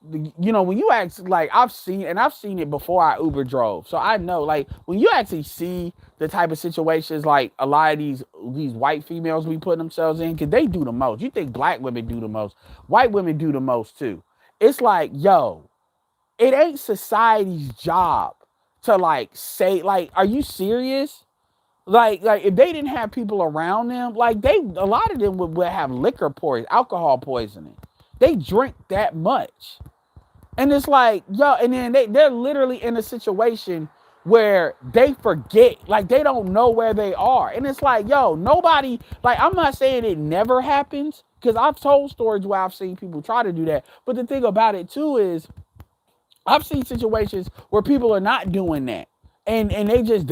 when you ask, like, I've seen it before I Uber drove, so I know, like, when you actually see the type of situations like a lot of these white females be putting themselves in, because they do the most. You think black women do the most? White women do the most too. It's like, yo, it ain't society's job to like say, like, are you serious? Like if they didn't have people around them, like a lot of them would have liquor poison, alcohol poisoning. They drink that much. And it's like, yo, and then they're literally in a situation where they forget, like they don't know where they are. And it's like, yo, nobody, like, I'm not saying it never happens, because I've told stories where I've seen people try to do that. But the thing about it too is, I've seen situations where people are not doing that. And they just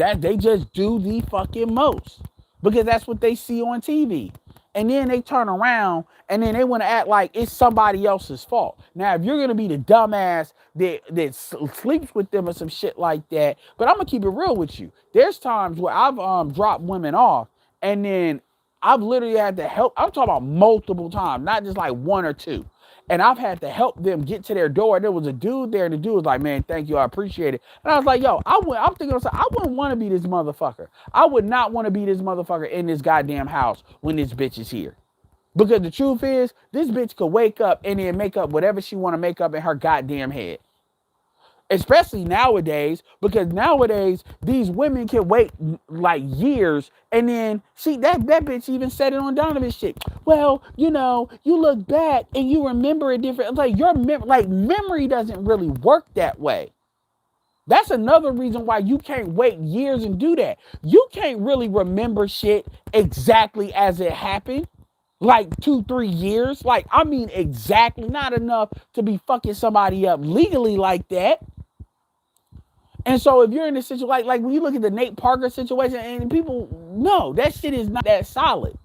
do the fucking most, because that's what they see on TV. And then they turn around and then they want to act like it's somebody else's fault. Now, if you're gonna be the dumbass that sleeps with them or some shit like that, but I'm gonna keep it real with you. There's times where I've dropped women off, and then I've literally had to help. I'm talking about multiple times, not just like one or two. And I've had to help them get to their door. There was a dude there, and the dude was like, man, thank you, I appreciate it. And I was like, yo, I'm thinking, I wouldn't want to be this motherfucker. I would not want to be this motherfucker in this goddamn house when this bitch is here. Because the truth is, this bitch could wake up and then make up whatever she want to make up in her goddamn head. Especially nowadays, because nowadays these women can wait like years, and then that bitch even said it on Donovan's shit. Well, you look back and you remember it different. Like memory doesn't really work that way. That's another reason why you can't wait years and do that. You can't really remember shit exactly as it happened. Like 2-3 years. Like, I mean, exactly. Not enough to be fucking somebody up legally like that. And so if you're in a situation, like when you look at the Nate Parker situation, and people, no, that shit is not that solid.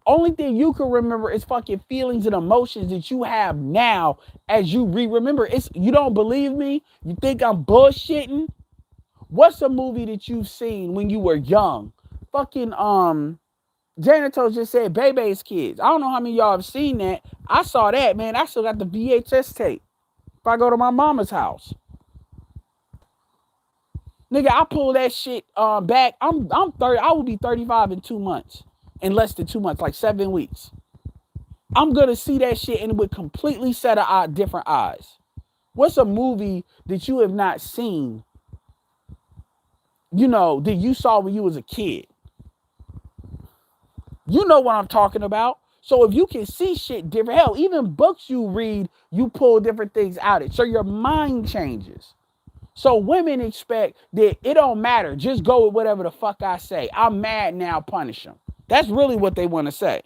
Only thing you can remember is fucking feelings and emotions that you have now as you remember. You don't believe me? You think I'm bullshitting? What's a movie that you've seen when you were young? Fucking, Janitor just said Bebe's Kids. I don't know how many of y'all have seen that. I saw that, man. I still got the VHS tape. If I go to my mama's house. Nigga, I pull that shit back. I'm 30. I will be 35 in 2 months. In less than 2 months, like 7 weeks. I'm gonna see that shit and with completely set of different eyes. What's a movie that you have not seen, that you saw when you was a kid? You know what I'm talking about. So if you can see shit different, hell, even books you read, you pull different things out of it. So your mind changes. So women expect that it don't matter. Just go with whatever the fuck I say. I'm mad now, punish them. That's really what they want to say.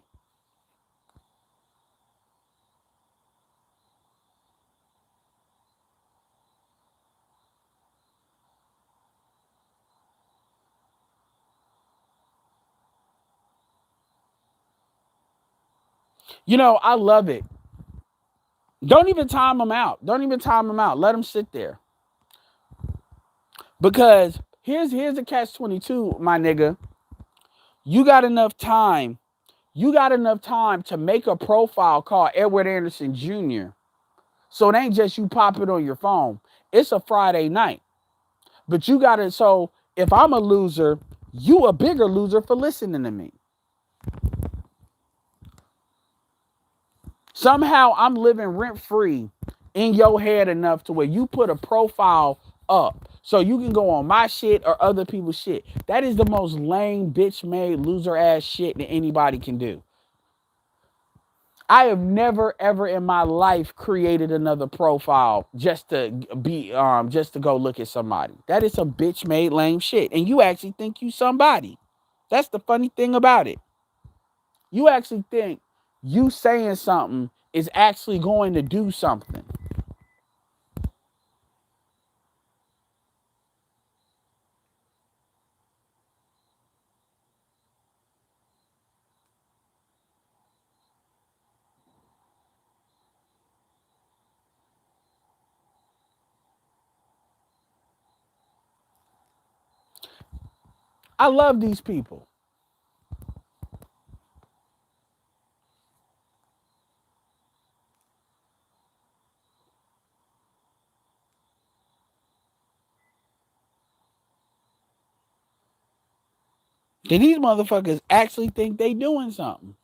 I love it. Don't even time them out. Let them sit there. Because here's the catch-22, my nigga. You got enough time. To make a profile called Edward Anderson Jr. So it ain't just you pop it on your phone. It's a Friday night. But you got to, so if I'm a loser, you a bigger loser for listening to me. Somehow I'm living rent-free in your head enough to where you put a profile up so you can go on my shit or other people's shit. That is the most lame, bitch-made, loser-ass shit that anybody can do. I have never, ever in my life created another profile just to go look at somebody. That is some bitch-made lame shit. And you actually think you somebody. That's the funny thing about it. You actually think you saying something is actually going to do something. I love these people. And these motherfuckers actually think they doing something.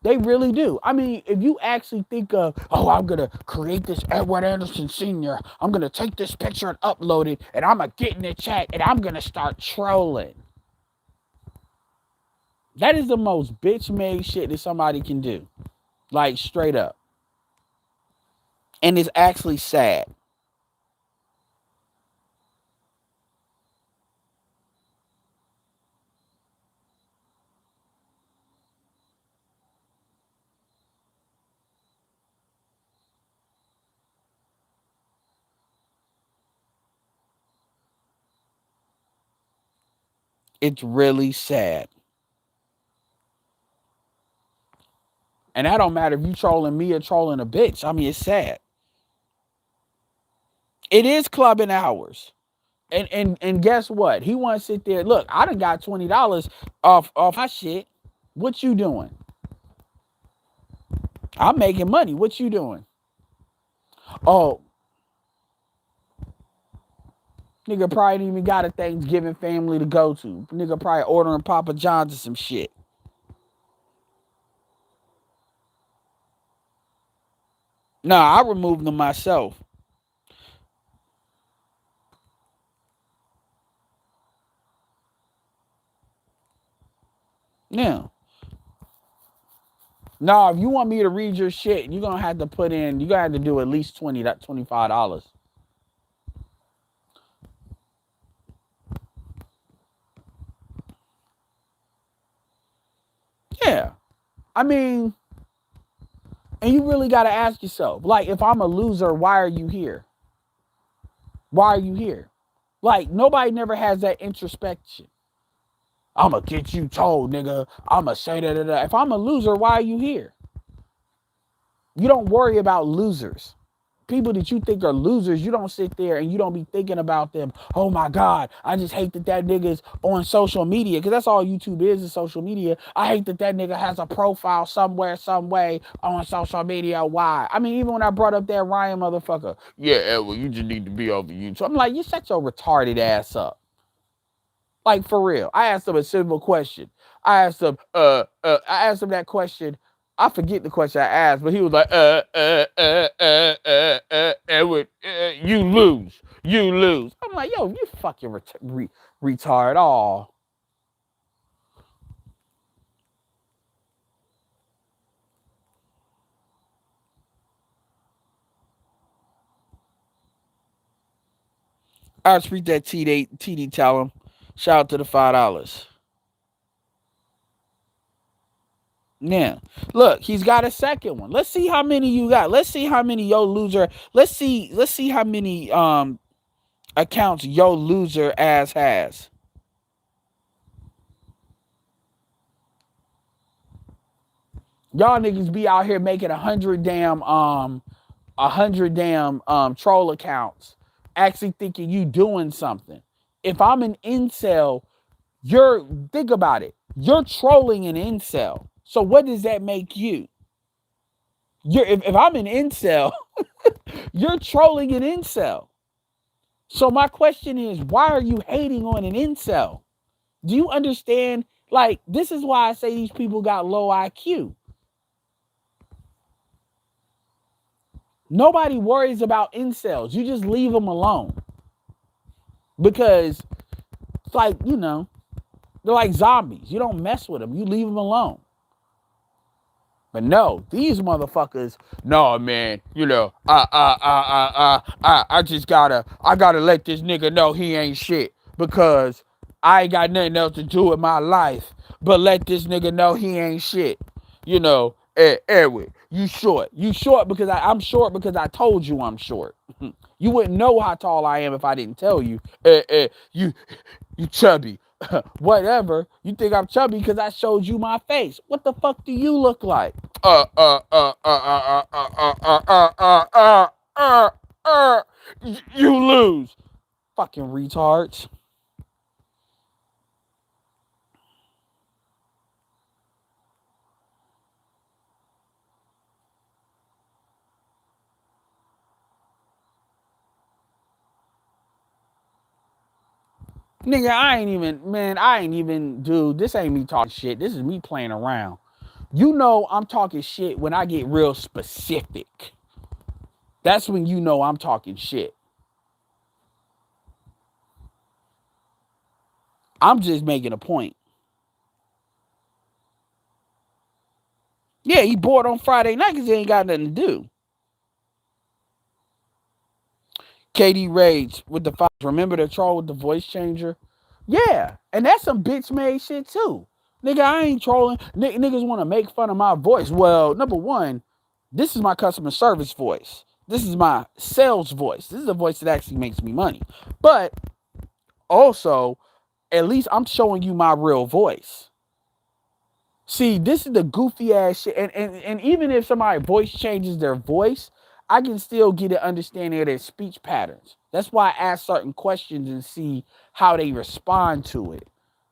They really do. I mean, if you actually think of, I'm going to create this Edward Anderson Sr., I'm going to take this picture and upload it, and I'm going to get in the chat, and I'm going to start trolling. That is the most bitch-made shit that somebody can do. Like, straight up. And it's actually sad. It's really sad. And that don't matter if you trolling me or trolling a bitch. I mean, it's sad. It is clubbing hours. And guess what? He want to sit there. Look, I done got $20 off my shit. What you doing? I'm making money. What you doing? Oh, nigga probably ain't even got a Thanksgiving family to go to. Nigga probably ordering Papa John's or some shit. Nah, I removed them myself. Yeah. No, if you want me to read your shit, you're gonna have to put in, you're gonna have to do at least $25. Yeah. I mean, and you really gotta ask yourself, like, if I'm a loser, why are you here? Why are you here? Like, nobody never has that introspection. I'ma get you told, nigga. I'ma say that. If I'm a loser, why are you here? You don't worry about losers. People that you think are losers, you don't sit there and you don't be thinking about them. Oh my God, I just hate that nigga's on social media, because that's all YouTube is social media. I hate that nigga has a profile somewhere, some way on social media. Why? I mean, even when I brought up that Ryan motherfucker, yeah, well, you just need to be over YouTube. I'm like, you shut your retarded ass up. Like, for real. I asked him a simple question. I asked him that question. I forget the question I asked, but he was like, you lose. You lose. I'm like, yo, you fucking retard. All. I just read that TD tell him. Shout out to the $5. Yeah. Look, he's got a second one. Let's see how many you got. Let's see how many yo loser. Let's see how many accounts yo loser ass has. Y'all niggas be out here making 100 damn troll accounts, actually thinking you doing something. If I'm an incel, you're think about it. You're trolling an incel. So what does that make you? If I'm an incel, you're trolling an incel. So my question is, why are you hating on an incel? Do you understand? Like, this is why I say these people got low IQ. Nobody worries about incels. You just leave them alone. Because it's like, they're like zombies. You don't mess with them. You leave them alone. But no, these motherfuckers, no, man, I gotta let this nigga know he ain't shit, because I ain't got nothing else to do with my life but let this nigga know he ain't shit. Edwin, you short. You short because I'm short because I told you I'm short. You wouldn't know how tall I am if I didn't tell you. You chubby. Whatever. You think I'm chubby because I showed you my face. What the fuck do you look like? You lose. Fucking retards. Nigga, I ain't even, dude, this ain't me talking shit. This is me playing around. You know I'm talking shit when I get real specific. That's when you know I'm talking shit. I'm just making a point. Yeah, he bored on Friday night because he ain't got nothing to do. KD Rage with the five. Remember the troll with the voice changer? Yeah, and that's some bitch made shit too. Nigga, I ain't trolling. Niggas want to make fun of my voice. Well, number one, this is my customer service voice. This is my sales voice. This is a voice that actually makes me money. But also, at least I'm showing you my real voice. See, this is the goofy ass shit. And even if somebody voice changes their voice, I can still get an understanding of their speech patterns. That's why I ask certain questions and see how they respond to it.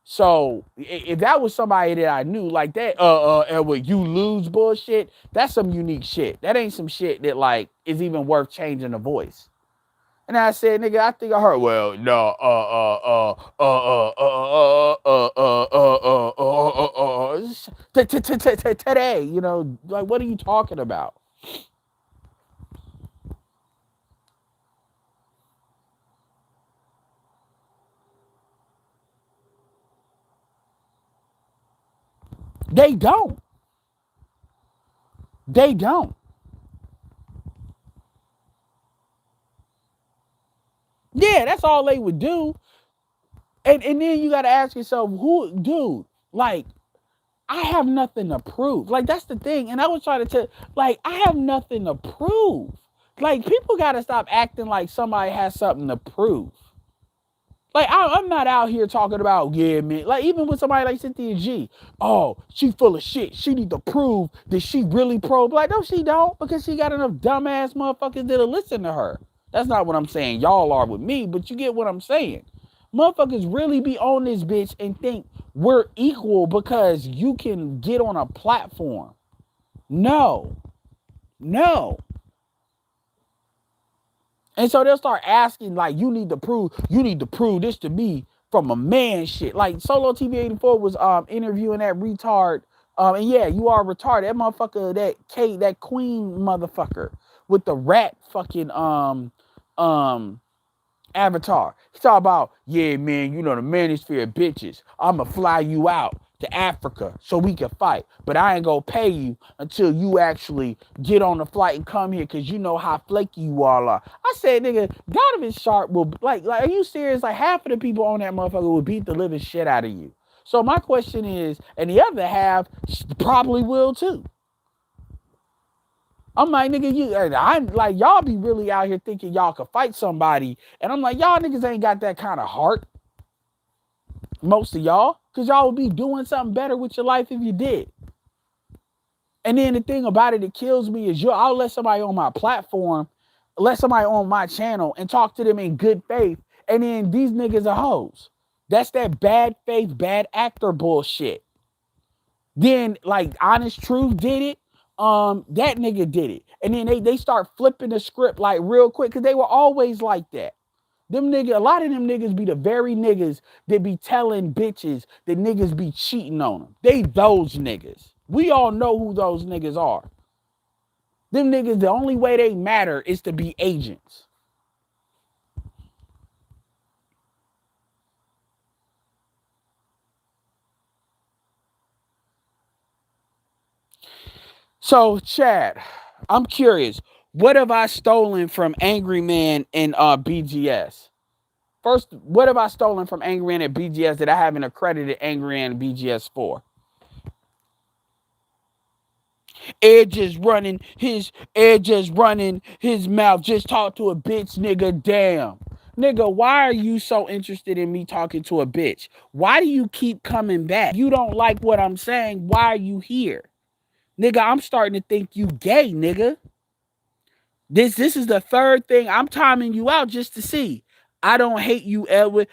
So if that was somebody that I knew like that, Edward, you lose bullshit, that's some unique shit. That ain't some shit that like is even worth changing the voice. And I said, nigga, I think I heard, well, no, today, you know, like, what are you talking about? They don't. They don't. Yeah, that's all they would do. And then you got to ask yourself, who, dude, like, I have nothing to prove. Like, that's the thing. And I was trying to tell, like, I have nothing to prove. Like, people got to stop acting like somebody has something to prove. Like, I'm not out here talking about, yeah, man. Like, even with somebody like Cynthia G, oh, she full of shit. She need to prove that she really pro. Like, no, she don't, because she got enough dumbass motherfuckers that'll listen to her. That's not what I'm saying. Y'all are with me, but you get what I'm saying. Motherfuckers really be on this bitch and think we're equal because you can get on a platform. No. No. And so they'll start asking, like, you need to prove this to me from a man shit. Like Solo TV 84 was interviewing that retard. And yeah, you are retarded. That motherfucker, that queen motherfucker with the rat fucking avatar. He talk about, yeah, man, you know, the manosphere of bitches. I'ma fly you out to Africa so we can fight. But I ain't gonna pay you until you actually get on the flight and come here, because you know how flaky you all are. I said, nigga, Donovan Sharp will, like, are you serious? Like, half of the people on that motherfucker will beat the living shit out of you. So my question is, and the other half probably will too. I'm like, nigga, I like, y'all be really out here thinking y'all could fight somebody. And I'm like, y'all niggas ain't got that kind of heart. Most of y'all. Because y'all would be doing something better with your life if you did. And then the thing about it that kills me is, I'll let somebody on my platform, let somebody on my channel and talk to them in good faith. And then these niggas are hoes. That's that bad faith, bad actor bullshit. Then, like, Honest Truth did it. That nigga did it. And then they start flipping the script like real quick, because they were always like that. Them niggas, a lot of them niggas be the very niggas that be telling bitches that niggas be cheating on them. They those niggas. We all know who those niggas are. Them niggas, the only way they matter is to be agents. So, Chad, I'm curious. What have I stolen from Angry Man and BGS? First, what have I stolen from Angry Man and BGS that I haven't accredited Angry Man and BGS for? Ed just running his mouth. Just talk to a bitch, nigga. Damn. Nigga, why are you so interested in me talking to a bitch? Why do you keep coming back? You don't like what I'm saying. Why are you here? Nigga, I'm starting to think you gay, nigga. This is the third thing. I'm timing you out just to see. I don't hate you, Edward.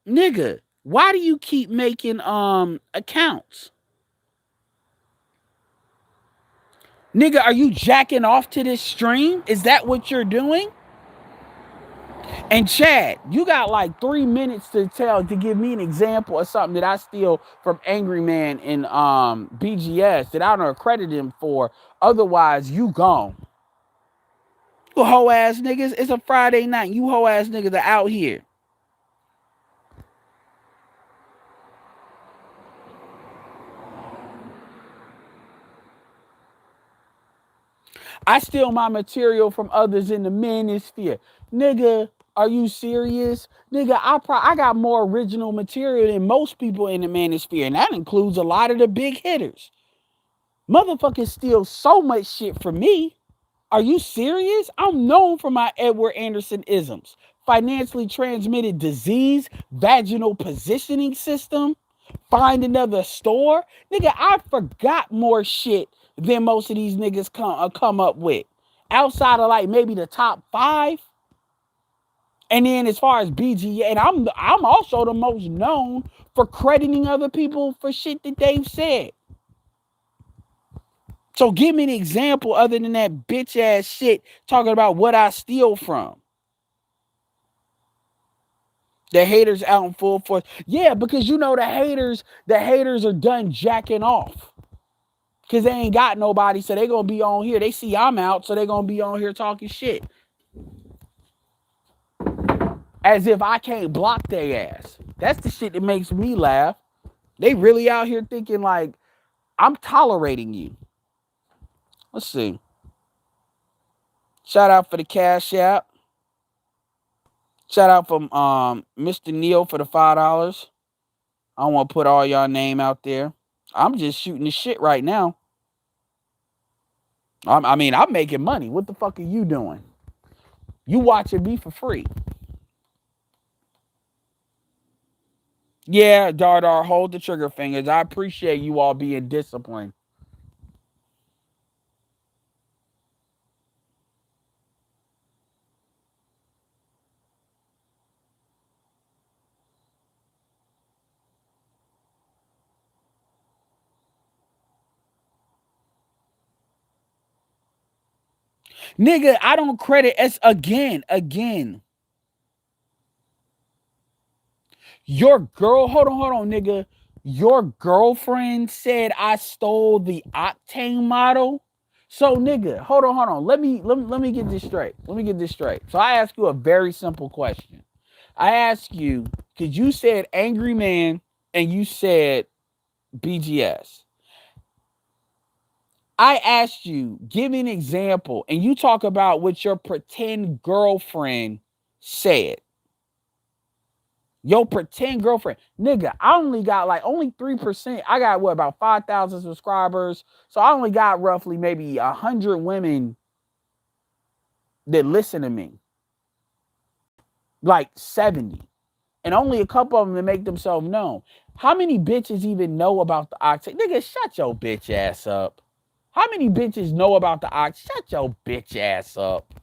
Nigga, why do you keep making accounts? Nigga, are you jacking off to this stream? Is that what you're doing? And Chad, you got like 3 minutes to give me an example of something that I steal from Angry Man and BGS that I don't accredit him for. Otherwise, you gone. You hoe ass niggas. It's a Friday night. You hoe ass niggas are out here. I steal my material from others in the manosphere. Nigga, are you serious? Nigga, I got more original material than most people in the manosphere, and that includes a lot of the big hitters. Motherfuckers steal so much shit from me. Are you serious? I'm known for my Edward Anderson isms. Financially transmitted disease, vaginal positioning system, find another store. Nigga, I forgot more shit than most of these niggas come up with. Outside of like maybe the top 5. And then as far as BGA, and I'm also the most known for crediting other people for shit that they've said. So give me an example other than that bitch ass shit talking about what I steal from. The haters out in full force. Yeah, because you know the haters are done jacking off. Because they ain't got nobody, so they gonna be on here. They see I'm out, so they gonna be on here talking shit. As if I can't block their ass. That's the shit that makes me laugh. They really out here thinking like, I'm tolerating you. Let's see. Shout out for the Cash App. Shout out from Mr. Neil for the $5. I don't want to put all y'all name out there. I'm just shooting the shit right now. I mean, I'm making money. What the fuck are you doing? You watching me for free. Yeah, Dardar, hold the trigger fingers. I appreciate you all being disciplined. Nigga, I don't credit as again. Your girl, hold on, nigga. Your girlfriend said I stole the Octane model. So, nigga, hold on. Let me get this straight. So I ask you a very simple question. I ask you, because you said Angry Man and you said BGS. I asked you, give me an example, and you talk about what your pretend girlfriend said. Your pretend girlfriend. Nigga, I only got like only 3%. I got what, about 5,000 subscribers. So I only got roughly maybe 100 women that listen to me. Like 70. And only a couple of them that make themselves known. How many bitches even know about the Octane? Nigga, shut your bitch ass up. How many bitches know about the Octane? Shut your bitch ass up.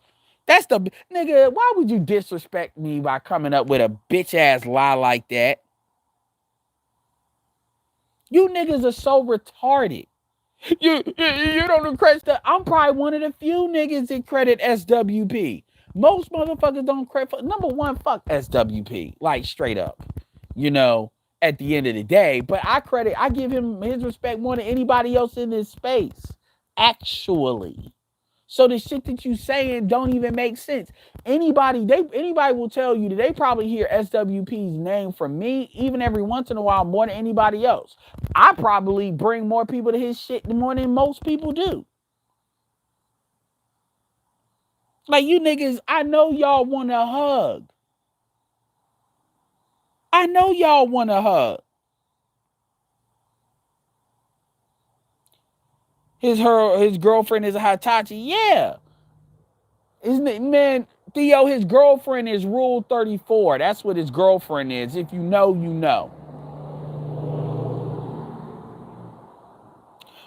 That's the nigga. Why would you disrespect me by coming up with a bitch ass lie like that? You niggas are so retarded. You don't credit that. I'm probably one of the few niggas that credit SWP. Most motherfuckers don't credit. Number one, fuck SWP. Like straight up. You know, at the end of the day. But I give him his respect more than anybody else in this space. Actually. So the shit that you saying don't even make sense. Anybody will tell you that they probably hear SWP's name from me, even every once in a while, more than anybody else. I probably bring more people to his shit more than most people do. Like you niggas, I know y'all want a hug. I know y'all want a hug. His girlfriend is a Hitachi. Yeah. Man, Theo, his girlfriend is Rule 34. That's what his girlfriend is. If you know, you know.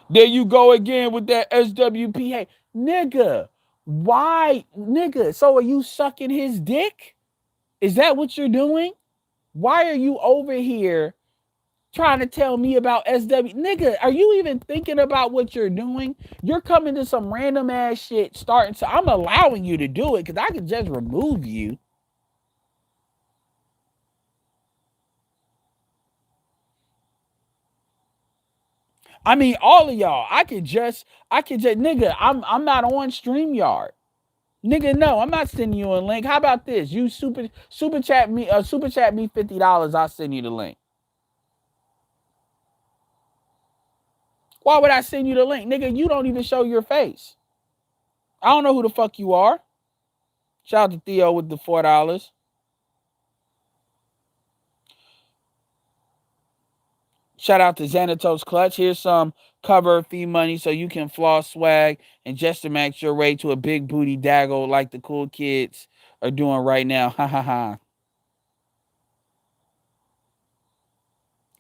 There you go again with that SWP. Hey, nigga, why, nigga? So are you sucking his dick? Is that what you're doing? Why are you over here trying to tell me about SW? Nigga, are you even thinking about what you're doing? You're coming to some random ass shit starting. So I'm allowing you to do it because I could just remove you. I mean, all of y'all. Nigga, I'm not on StreamYard. Nigga, no, I'm not sending you a link. How about this? You super chat me $50. I'll send you the link. Why would I send you the link? Nigga, you don't even show your face. I don't know who the fuck you are. Shout out to Theo with the $4. Shout out to Xanatos Clutch. Here's some cover fee money so you can floss swag and just to match your way to a big booty daggle like the cool kids are doing right now. Ha ha ha.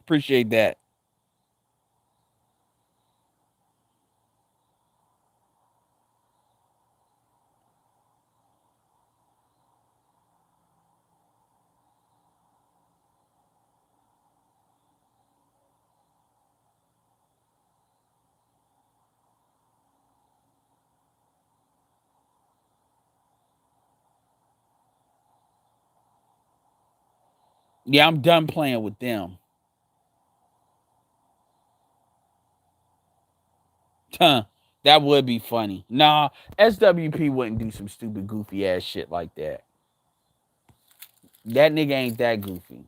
Appreciate that. Yeah, I'm done playing with them. Huh. That would be funny. Nah, SWP wouldn't do some stupid, goofy ass shit like that. That nigga ain't that goofy.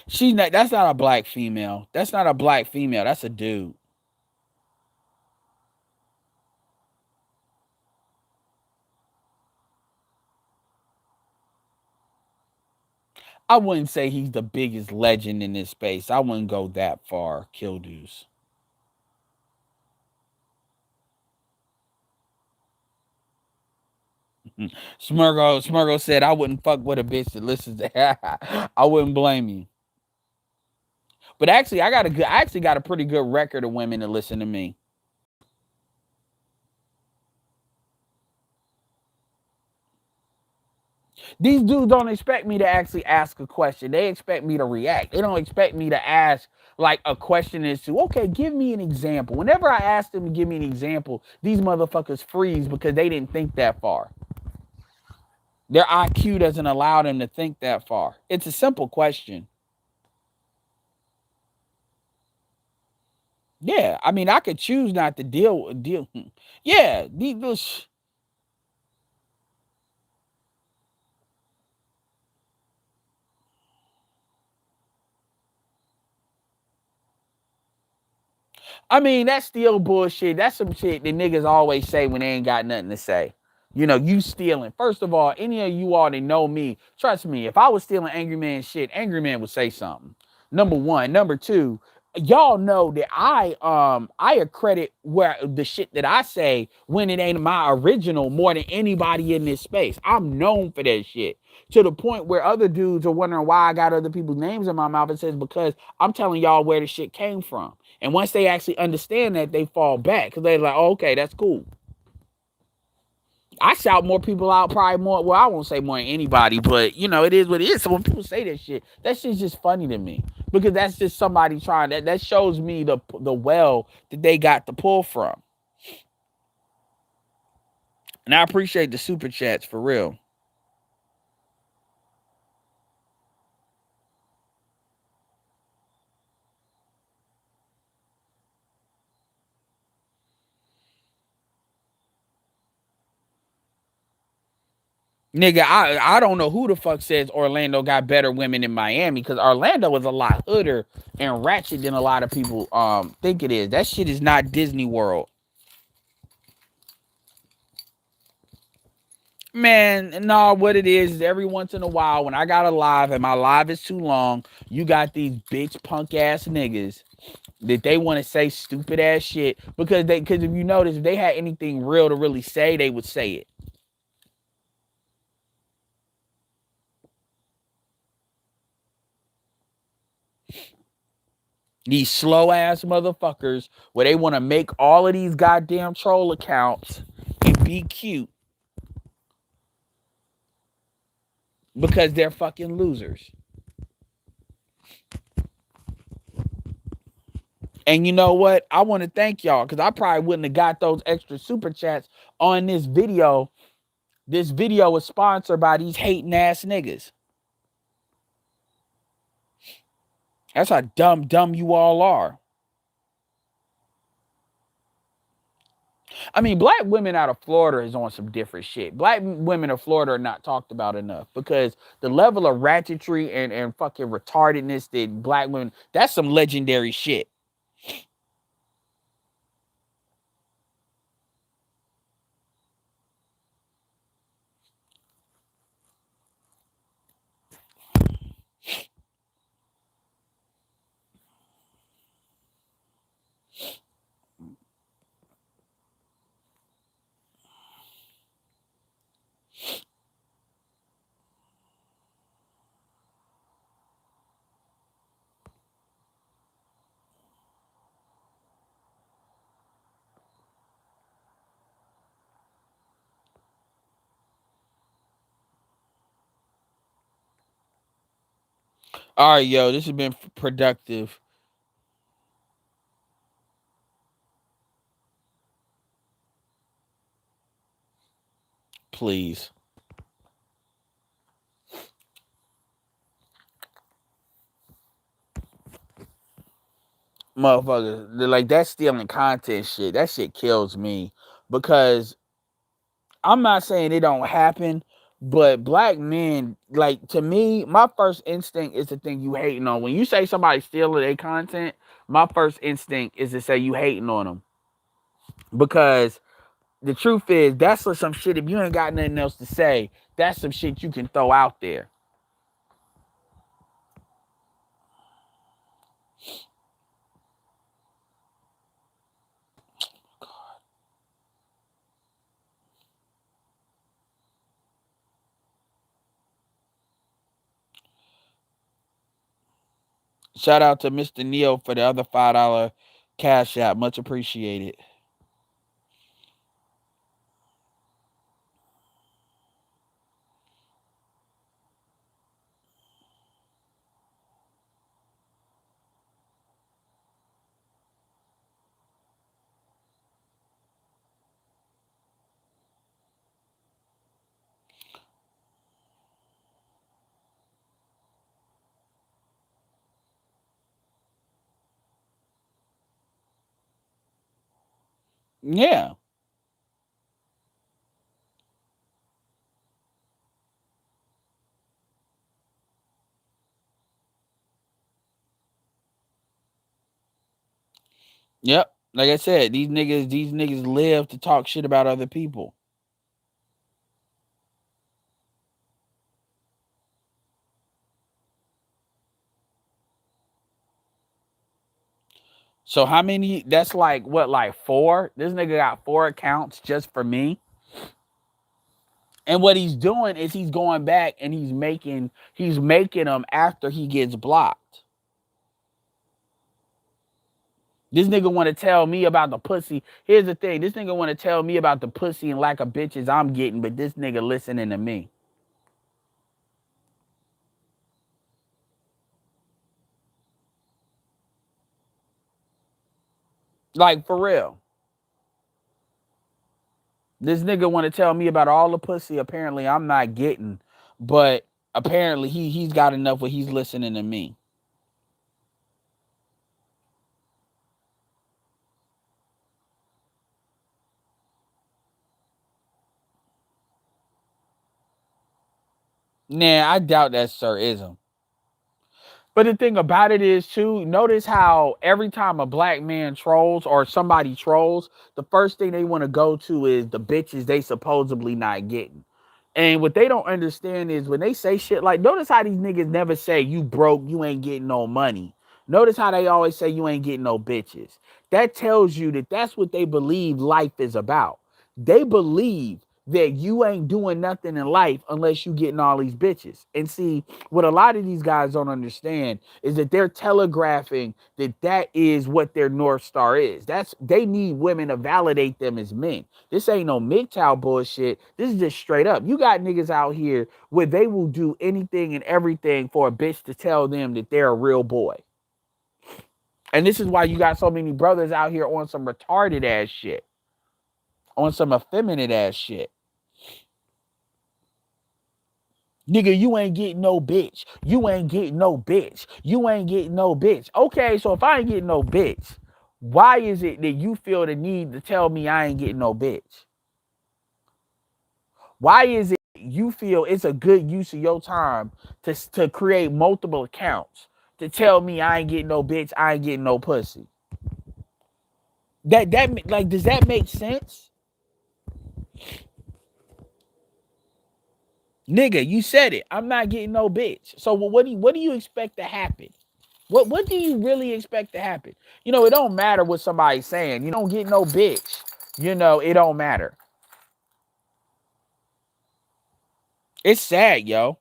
She's not. That's not a black female. That's not a black female. That's a dude. I wouldn't say he's the biggest legend in this space. I wouldn't go that far. Kill Deuce. Smurgo said I wouldn't fuck with a bitch that listens to. I wouldn't blame you. But actually, I actually got a pretty good record of women that listen to me. These dudes don't expect me to actually ask a question. They expect me to react. They don't expect me to ask like a question as to, okay, give me an example. Whenever I ask them to give me an example, these motherfuckers freeze because they didn't think that far. Their IQ doesn't allow them to think that far. It's a simple question. Yeah, I mean, I could choose not to deal. Yeah, these. I mean, that's still bullshit. That's some shit that niggas always say when they ain't got nothing to say. You know, you stealing. First of all, any of you all that know me, trust me, if I was stealing Angry Man shit, Angry Man would say something. Number one. Number two, y'all know that I accredit where the shit that I say when it ain't my original more than anybody in this space. I'm known for that shit. To the point where other dudes are wondering why I got other people's names in my mouth. It says because I'm telling y'all where the shit came from. And once they actually understand that, they fall back because they're like, oh, okay, that's cool. I shout more people out, probably more. Well, I won't say more than anybody, but you know, it is what it is. So when people say that shit's just funny to me because that's just somebody trying that. That shows me the well that they got to pull from. And I appreciate the super chats for real. Nigga, I don't know who the fuck says Orlando got better women in Miami because Orlando is a lot hooder and ratchet than a lot of people think it is. That shit is not Disney World. Man, no, what it is every once in a while when I got a live and my live is too long, you got these bitch punk ass niggas that they want to say stupid ass shit because if you notice, if they had anything real to really say, they would say it. These slow ass motherfuckers where they want to make all of these goddamn troll accounts and be cute because they're fucking losers. And you know what? I want to thank y'all because I probably wouldn't have got those extra super chats on this video. This video was sponsored by these hating ass niggas. That's how dumb you all are. I mean, black women out of Florida is on some different shit. Black women of Florida are not talked about enough because the level of ratchetry and fucking retardedness that black women, that's some legendary shit. All right, yo, this has been productive. Please. Motherfuckers, like that stealing content shit, that shit kills me because I'm not saying it don't happen, but black men, like to me, my first instinct is to think you hating on. When you say somebody stealing their content, my first instinct is to say you hating on them because the truth is that's some shit. If you ain't got nothing else to say, that's some shit you can throw out there. Shout out to Mr. Neil for the other $5 cash app. Much appreciated. Yeah. Yep. Like I said, these niggas live to talk shit about other people. So how many? That's like what, like four? This nigga got 4 accounts just for me. And what he's doing is he's going back and he's making them after he gets blocked. This nigga want to tell me about the pussy. Here's the thing. This nigga want to tell me about the pussy and lack of bitches I'm getting, but this nigga listening to me. Like for real. This nigga want to tell me about all the pussy apparently I'm not getting, but apparently he's got enough where he's listening to me. Nah, I doubt that's Sir Ism. But the thing about it is too, notice how every time a black man trolls or somebody trolls, the first thing they want to go to is the bitches they supposedly not getting. And what they don't understand is when they say shit like, notice how these niggas never say you broke, you ain't getting no money. Notice how they always say you ain't getting no bitches. That tells you that that's what they believe life is about. They believe that you ain't doing nothing in life unless you getting all these bitches. And see, what a lot of these guys don't understand is that they're telegraphing that that is what their North Star is. That's they need women to validate them as men. This ain't no MGTOW bullshit. This is just straight up. You got niggas out here where they will do anything and everything for a bitch to tell them that they're a real boy. And this is why you got so many brothers out here on some retarded ass shit, on some effeminate ass shit. Nigga, you ain't getting no bitch. You ain't getting no bitch. You ain't getting no bitch. Okay, so if I ain't getting no bitch, why is it that you feel the need to tell me I ain't getting no bitch? Why is it you feel it's a good use of your time to create multiple accounts to tell me I ain't getting no bitch, I ain't getting no pussy? That like, does that make sense? Nigga, you said it. I'm not getting no bitch. So what do you expect to happen? What do you really expect to happen? It don't matter what somebody's saying. You don't get no bitch. It don't matter. It's sad, yo.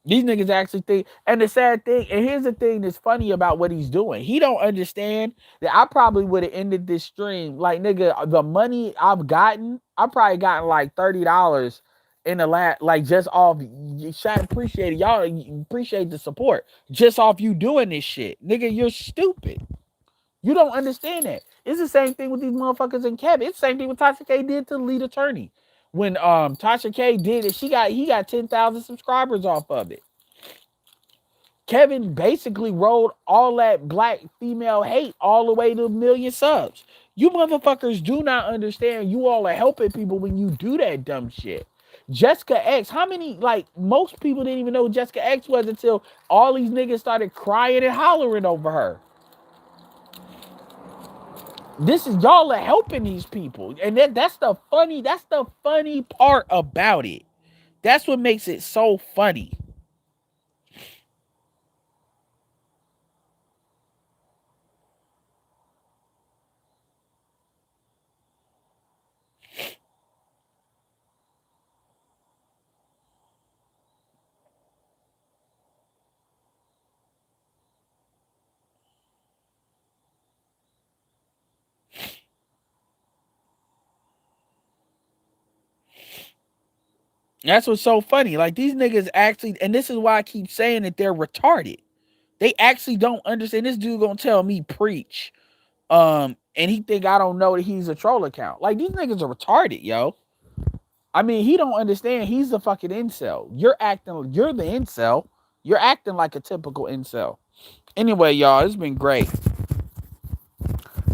These niggas actually think, and the sad thing, and here's the thing that's funny about what he's doing. He don't understand that I probably would have ended this stream like, nigga, the money I've gotten, I probably gotten like $30 in the last, like just off, shot appreciate it. Y'all appreciate the support just off you doing this shit, nigga. You're stupid. You don't understand that. It's the same thing with these motherfuckers in Kevin. It's the same thing what Tasha K did to the lead attorney. When Tasha K did it, he got 10,000 subscribers off of it. Kevin basically rolled all that black female hate all the way to 1,000,000 subs. You motherfuckers do not understand. You all are helping people when you do that dumb shit. Jessica X, how many, like, most people didn't even know who Jessica X was until all these niggas started crying and hollering over her. This is, y'all are helping these people. And that's the funny part about it. That's what makes it so funny. That's what's so funny. Like, these niggas actually, and this is why I keep saying that they're retarded. They actually don't understand. This dude gonna tell me preach. And he think I don't know that he's a troll account. Like, these niggas are retarded, yo. I mean, he don't understand he's the fucking incel. You're the incel. You're acting like a typical incel. Anyway, y'all, it's been great.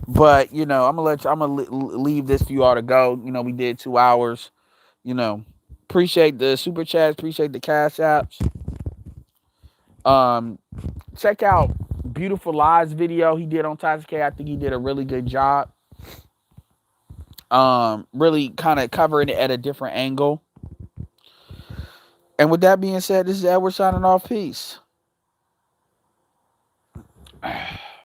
But, I'm gonna leave this for you all to go. We did 2 hours. Appreciate the super chats, appreciate the cash apps. Check out Beautiful Lies video he did on Tasha K. I think he did a really good job. Really kind of covering it at a different angle. And with that being said, this is Edward signing off. Peace.